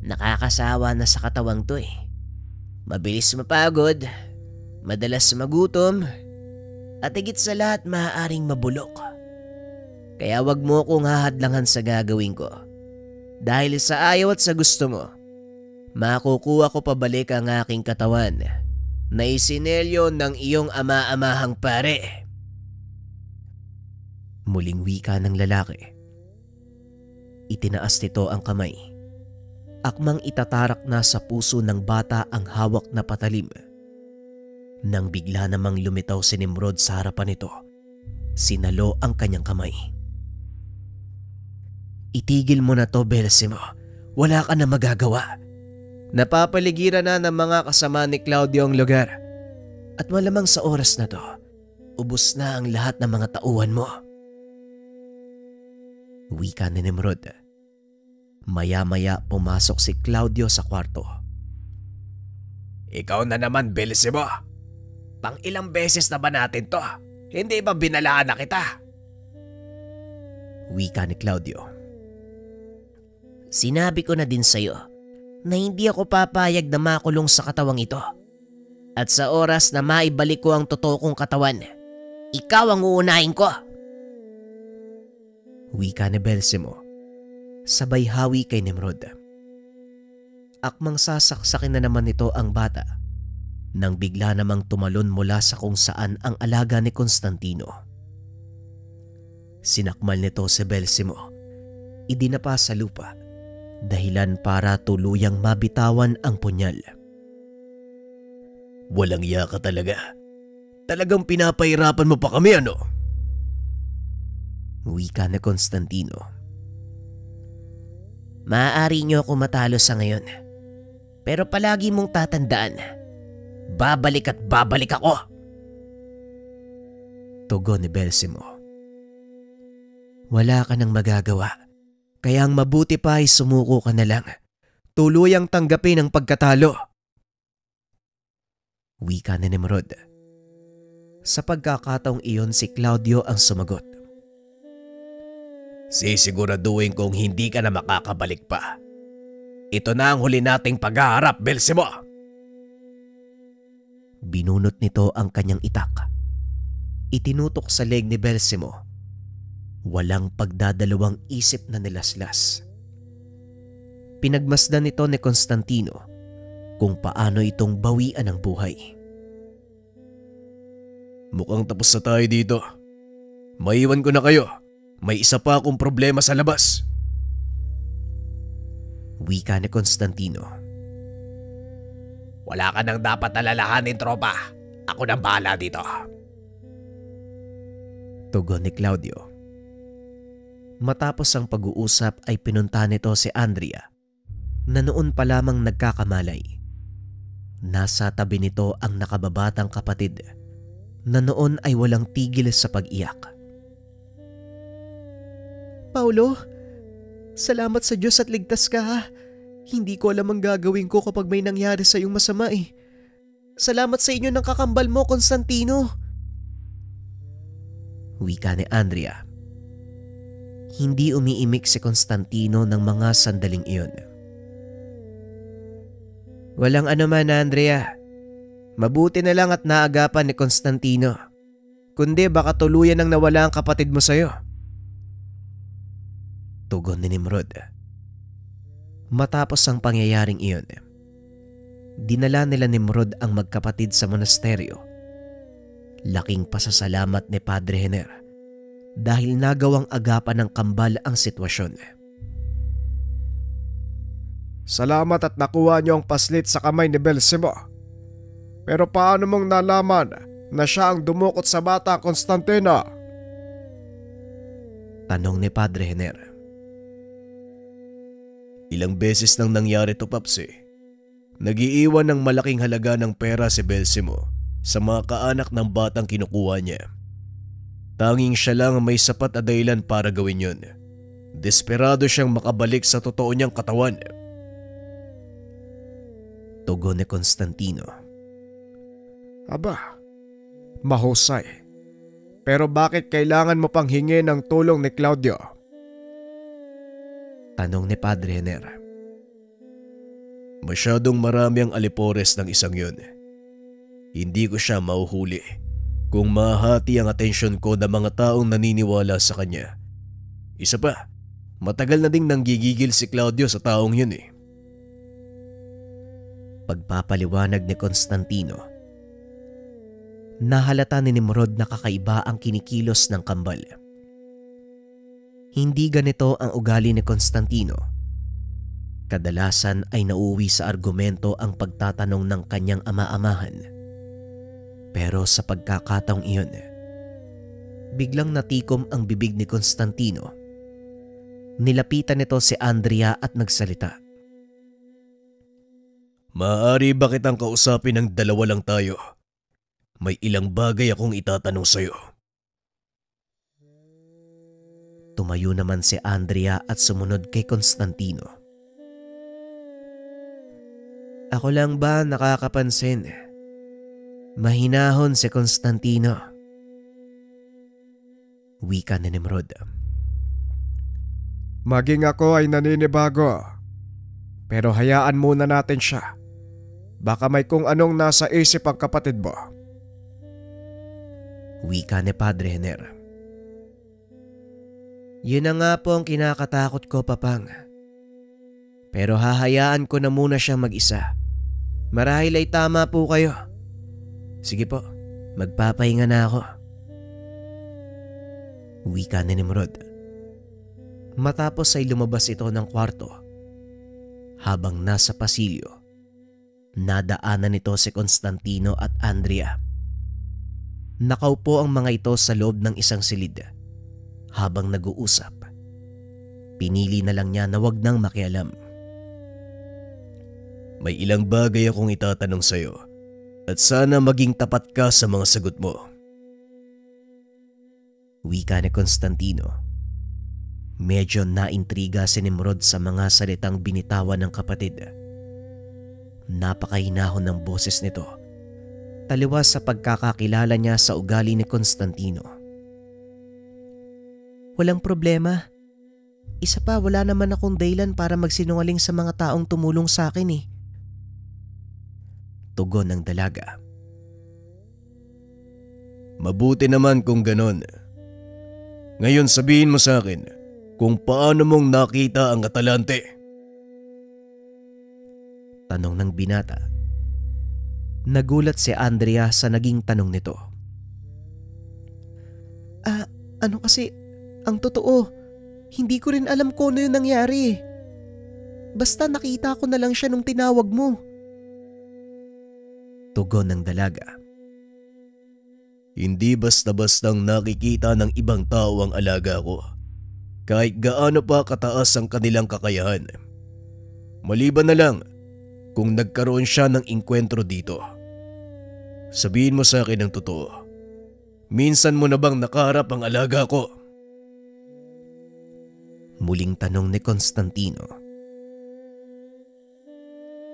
Nakakasawa na sa katawang to eh. Mabilis mapagod, madalas magutom, at higit sa lahat maaaring mabulok. Kaya wag mo akong hahadlangan sa gagawin ko. Dahil sa ayaw at sa gusto mo, makukuha ko pabalik ang aking katawan na isinelyo ng iyong ama-amahang pare. Muling wika ng lalaki. Itinaas nito ang kamay. Akmang itatarak na sa puso ng bata ang hawak na patalim. Nang bigla namang lumitaw si Nimrod sa harapan nito, sinalo ang kanyang kamay. Itigil mo na to, Belsimo. Wala ka na magagawa. Napapaligiran na ng mga kasama ni Claudio ang lugar. At malamang sa oras na to, ubos na ang lahat ng mga tauhan mo. Wika ni Nimrod. Maya-maya pumasok si Claudio sa kwarto. Ikaw na naman, Belsimo. Pang ilang beses na ba natin to? Hindi ba binalaan na kita? Wika ni Claudio. Sinabi ko na din sa'yo na hindi ako papayag na makulong sa katawang ito. At sa oras na maibalik ko ang totoo kong katawan, ikaw ang uunahin ko. Wika ni Belsimo. Sabay hawi kay Nimrod. Akmang sasaksakin na naman nito ang bata nang bigla namang tumalon mula sa kung saan ang alaga ni Constantino. Sinakmal nito si Belsimo. Idinapa sa lupa, dahilan para tuluyang mabitawan ang punyal. Walang iya ka talaga. Talagang pinapahirapan mo pa kami, ano? Wika ni Constantino. Maaari niyo ako matalo sa ngayon. Pero palagi mong tatandaan, babalik at babalik ako. Tugon ni Belsimo. Wala ka nang magagawa. Kaya ang mabuti pa ay sumuko ka na lang. Tuluyang tanggapin ang pagkatalo. Wika ni Nimrod. Sa pagkakataong iyon si Claudio ang sumagot. Sisiguraduhin kong hindi ka na makakabalik pa. Ito na ang huli nating paghaharap, Belsimo. Binunot nito ang kanyang itak. Itinutok sa leg ni Belsimo. Walang pagdadalawang isip na nilaslas. Pinagmasdan nito ni Constantino kung paano itong bawian ng buhay. Mukhang tapos na tayo dito. Maiwan ko na kayo. May isa pa akong problema sa labas. Wika ni Constantino. Wala ka nang dapat alalahanin, tropa. Ako nang bahala dito. Tugon ni Claudio. Matapos ang pag-uusap ay pinunta nito si Andrea na noon pa lamang nagkakamalay. Nasa tabi nito ang nakababatang kapatid na noon ay walang tigil sa pag-iyak. Paulo, salamat sa Diyos at ligtas ka ha. Hindi ko alam ang gagawin ko kapag may nangyari sa iyong masama eh. Salamat sa inyo ng kakambal mo, Constantino. Wika ni Andrea. Hindi umiimik si Constantino ng mga sandaling iyon. Walang anuman, Andrea. Mabuti na lang at naagapan ni Constantino. Kundi baka tuluyan ang nawala ang kapatid mo sa'yo. Tugon ni Nimrod. Matapos ang pangyayaring iyon, dinala nila Nimrod ang magkapatid sa monasteryo. Laking pasasalamat ni Padre Jenner dahil nagawang agapan ng kambal ang sitwasyon. Salamat at nakuha niyo ang paslit sa kamay ni Belsimo. Pero paano mong nalaman na siya ang dumukot sa bata, Constantino? Tanong ni Padre Jenner. Ilang beses nang nangyari to, Paps eh. Nagiiwan ng malaking halaga ng pera si Belsimo sa mga kaanak ng batang kinukuha niya. Tanging siya lang ang may sapat na dahilan para gawin yun. Desperado siyang makabalik sa totoo niyang katawan. Tugon ni Constantino. Aba, mahusay. Pero bakit kailangan mo pang hingi ng tulong ni Claudio? Tanong ni Padre Jenner. Masyadong marami ang alipores ng isang yun. Hindi ko siya mauhuli kung mahati ang atensyon ko ng mga taong naniniwala sa kanya. Isa pa, matagal na ding nanggigigil si Claudio sa taong yun eh. Pagpapaliwanag ni Constantino. Nahalata ni Nimrod na kakaiba ang kinikilos ng kambal. Hindi ganito ang ugali ni Constantino. Kadalasan ay nauuwi sa argumento ang pagtatanong ng kanyang ama-amahan. Pero sa pagkakataong iyon, biglang natikom ang bibig ni Constantino. Nilapitan nito si Andrea at nagsalita. Maaari ba kitang kausapin ng dalawa lang tayo? May ilang bagay akong itatanong sa'yo. Tumayo naman si Andrea at sumunod kay Constantino. Ako lang ba nakakapansin? Mahinahon si Constantino. Wika ni Nimrod. Maging ako ay naninibago. Pero hayaan muna natin siya. Baka may kung anong nasa isip ang kapatid mo. Wika ni Padre Jenner. Yun na nga po ang kinakatakot ko, Papang. Pero hahayaan ko na muna siya mag-isa. Marahil ay tama po kayo. Sige po, magpapahinga na ako. Wika ni Nimrod. Matapos ay lumabas ito ng kwarto. Habang nasa pasilyo, nadaanan nito si Constantino at Andrea. Nakaupo ang mga ito sa loob ng isang silid. Habang nag-uusap, pinili na lang niya na wag nang makialam. May ilang bagay akong itatanong sa'yo at sana maging tapat ka sa mga sagot mo. Wika ni Constantino. Medyo naintriga si Nimrod sa mga salitang binitawan ng kapatid. Napakahinahon ng boses nito, taliwas sa pagkakakilala niya sa ugali ni Constantino. Walang problema. Isa pa, wala naman akong dahilan para magsinungaling sa mga taong tumulong sa akin eh. Tugon ng dalaga. Mabuti naman kung ganon. Ngayon sabihin mo sa akin kung paano mong nakita ang Atalante. Tanong ng binata. Nagulat si Andrea sa naging tanong nito. Ano kasi, ang totoo, hindi ko rin alam kung ano yung nangyari. Basta nakita ko na lang siya nung tinawag mo. Tugon ng dalaga. Hindi basta-bastang nakikita ng ibang tao ang alaga ko, kahit gaano pa kataas ang kanilang kakayahan. Maliban na lang kung nagkaroon siya ng engkwentro dito. Sabihin mo sa akin ang totoo. Minsan mo na bang nakaharap ang alaga ko? Muling tanong ni Constantino.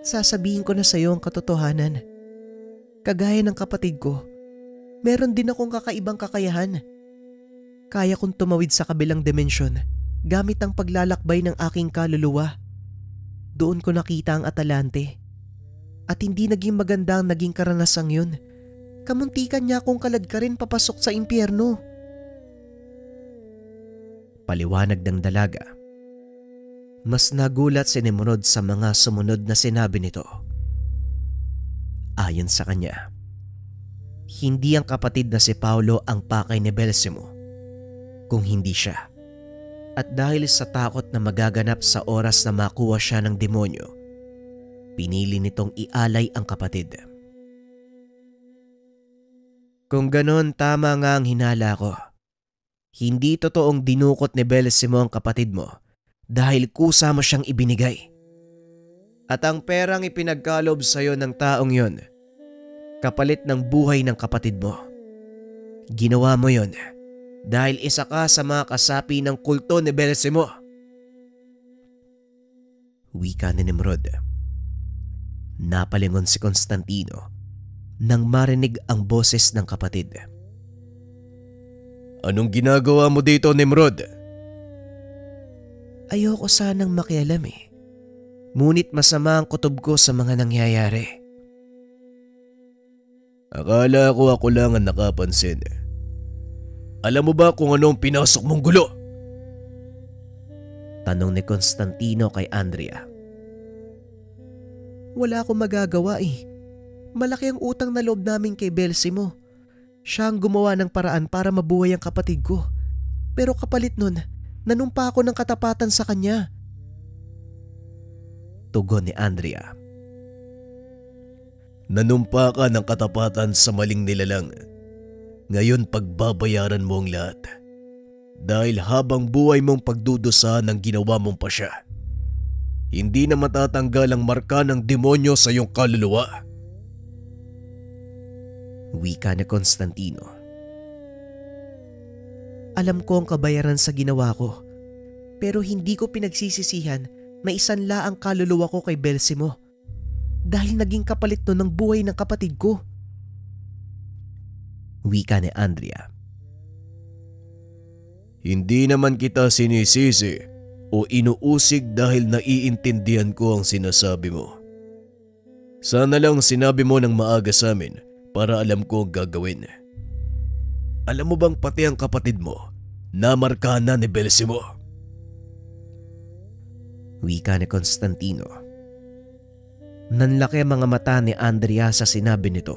Sasabihin ko na sa iyo ang katotohanan. Kagaya ng kapatid ko, meron din akong kakaibang kakayahan. Kaya kong tumawid sa kabilang dimensyon gamit ang paglalakbay ng aking kaluluwa. Doon ko nakita ang Atalante. At hindi naging maganda ang naging karanasang yun. Kamuntikan niya akong kaladkarin papasok sa impyerno. Paliwanag ng dalaga. Mas nagulat si Nimrod sa mga sumunod na sinabi nito. Ayon sa kanya, hindi ang kapatid na si Paulo ang pakay ni Belsimo, kung hindi siya. At dahil sa takot na magaganap sa oras na makuha siya ng demonyo, pinili nitong ialay ang kapatid. Kung ganon, tama nga ang hinala ko. Hindi totoong dinukot ni Belsimo ang kapatid mo dahil kusa mo siyang ibinigay. At ang perang ipinagkalob sa iyo ng taong yon, kapalit ng buhay ng kapatid mo. Ginawa mo yon dahil isa ka sa mga kasapi ng kulto ni Belsimo. Wika ni Nimrod. Napalingon si Constantino nang marinig ang boses ng kapatid. Anong ginagawa mo dito, Nimrod? Ayoko sanang makialam eh. Ngunit masama ang kutob ko sa mga nangyayari. Akala ko ako lang ang nakapansin. Alam mo ba kung anong pinasok mong gulo? Tanong ni Constantino kay Andrea. Wala akong magagawa eh. Malaki ang utang na loob namin kay Belsimo. Siya ang gumawa ng paraan para mabuhay ang kapatid ko. Pero kapalit nun, nanumpa ako ng katapatan sa kanya. Tugon ni Andrea. Nanumpa ka ng katapatan sa maling nilalang. Ngayon pagbabayaran mo ang lahat. Dahil habang buhay mong pagdudusa ng ginawa mong pasya. Hindi na matatanggal ang marka ng demonyo sa iyong kaluluwa. Wika ni Constantino. Alam ko ang kabayaran sa ginawa ko, pero hindi ko pinagsisisihan na isanla ang kaluluwa ko kay Belsimo dahil naging kapalit nun ng buhay ng kapatid ko. Wika ni Andrea. Hindi naman kita sinisisi o inuusig dahil naiintindihan ko ang sinasabi mo. Sana lang sinabi mo ng maaga sa amin para alam ko ang gagawin. Alam mo bang pati ang kapatid mo namarkahan na ni Belsimo? Wika ni Constantino. Nanlaki ang mga mata ni Andrea sa sinabi nito.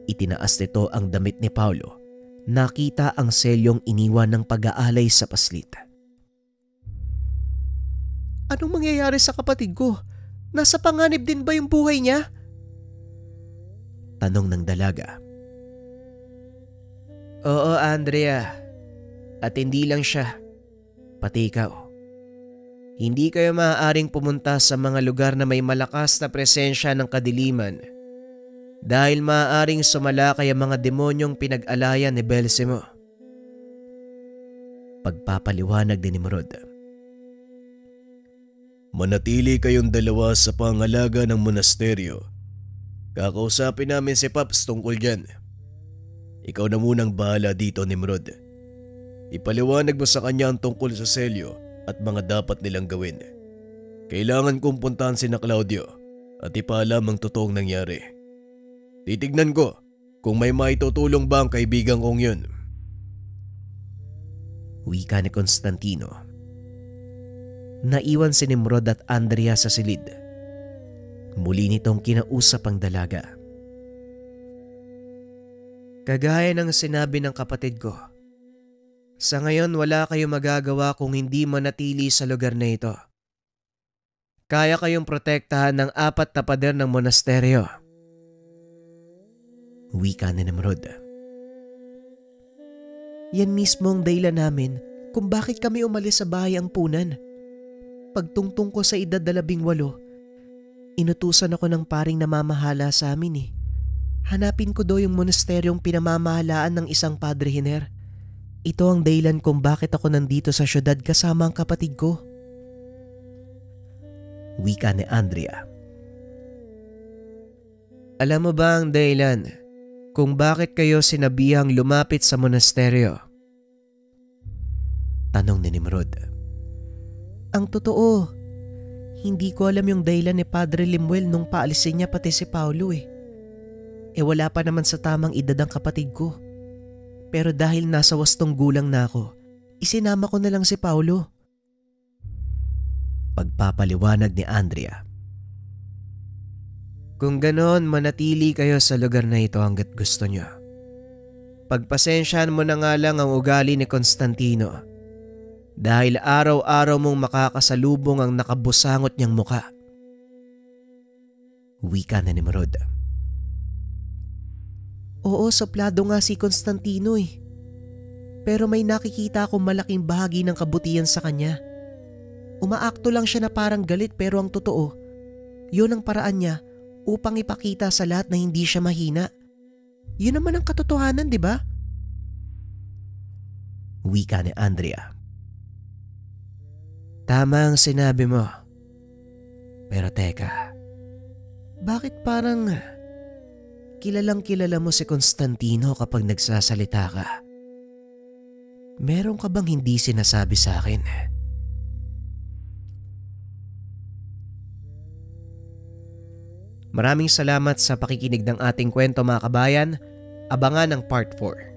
Itinaas nito ang damit ni Paulo nakita ang selyong iniwan ng pag-aalay sa paslit. Anong mangyayari sa kapatid ko? Nasa panganib din ba yung buhay niya? Tanong ng dalaga. Oo, Andrea. At hindi lang siya, pati ikaw. Hindi kayo maaaring pumunta sa mga lugar na may malakas na presensya ng kadiliman dahil maaaring sumalakay ang mga demonyong pinag-alayan ni Belsimo. Pagpapaliwanag din ni Nimrod. Manatili kayong dalawa sa pangalaga ng monasteryo. Kakausapin namin si Paps tungkol dyan. Ikaw na munang bahala dito, Nimrod. Ipaliwanag mo sa kanya ang tungkol sa selyo at mga dapat nilang gawin. Kailangan kong puntahan si na Claudio at ipaalam ang totoong nangyari. Titignan ko kung may maitutulong ba ang kaibigan kong yun. Wika ni Constantino. Naiwan si Nimrod at Andrea sa silid. Muli nitong kinausap ang dalaga. Kagaya ng sinabi ng kapatid ko, sa ngayon wala kayong magagawa kung hindi manatili sa lugar na ito. Kaya kayong protektahan ng 4 na pader ng monasteryo. Wika ni Nimrod. Yan mismo ang dahilan namin kung bakit kami umalis sa bahay ampunan. Pagtungtong ko sa edad 18, inutusan ako ng paring namamahala sa amin eh. Hanapin ko daw yung monasteryong pinamamahalaan ng isang Padre Hiner. Ito ang dahilan kung bakit ako nandito sa syudad kasama ang kapatid ko. Wika ni Andrea. Alam mo ba ang dahilan kung bakit kayo sinabihang lumapit sa monasteryo? Tanong ni Nimrod. Ang totoo, hindi ko alam yung dahilan ni Padre Limuel nung paalisin niya pati si Paulo eh. Wala pa naman sa tamang edad ang kapatid ko. Pero dahil nasa 8 gulang na ako, isinama ko na lang si Paulo. Pagpapaliwanag ni Andrea. Kung ganon, manatili kayo sa lugar na ito hanggat gusto niyo. Pagpasensyahan mo na nga lang ang ugali ni Constantino dahil araw-araw mong makakasalubong ang nakabusangot niyang muka. Wika na ni Nimrod. Oo, suplado nga si Constantino eh. Pero may nakikita akong malaking bahagi ng kabutihan sa kanya. Umaakto lang siya na parang galit pero ang totoo, yun ang paraan niya upang ipakita sa lahat na hindi siya mahina. Yun naman ang katotohanan, di ba? Wika ni Andrea. Tama ang sinabi mo. Pero teka, bakit parang kilalang kilala mo si Constantino kapag nagsasalita ka? Meron ka bang hindi sinasabi sa akin? Maraming salamat sa pakikinig ng ating kwento mga kabayan. Abangan ang part 4.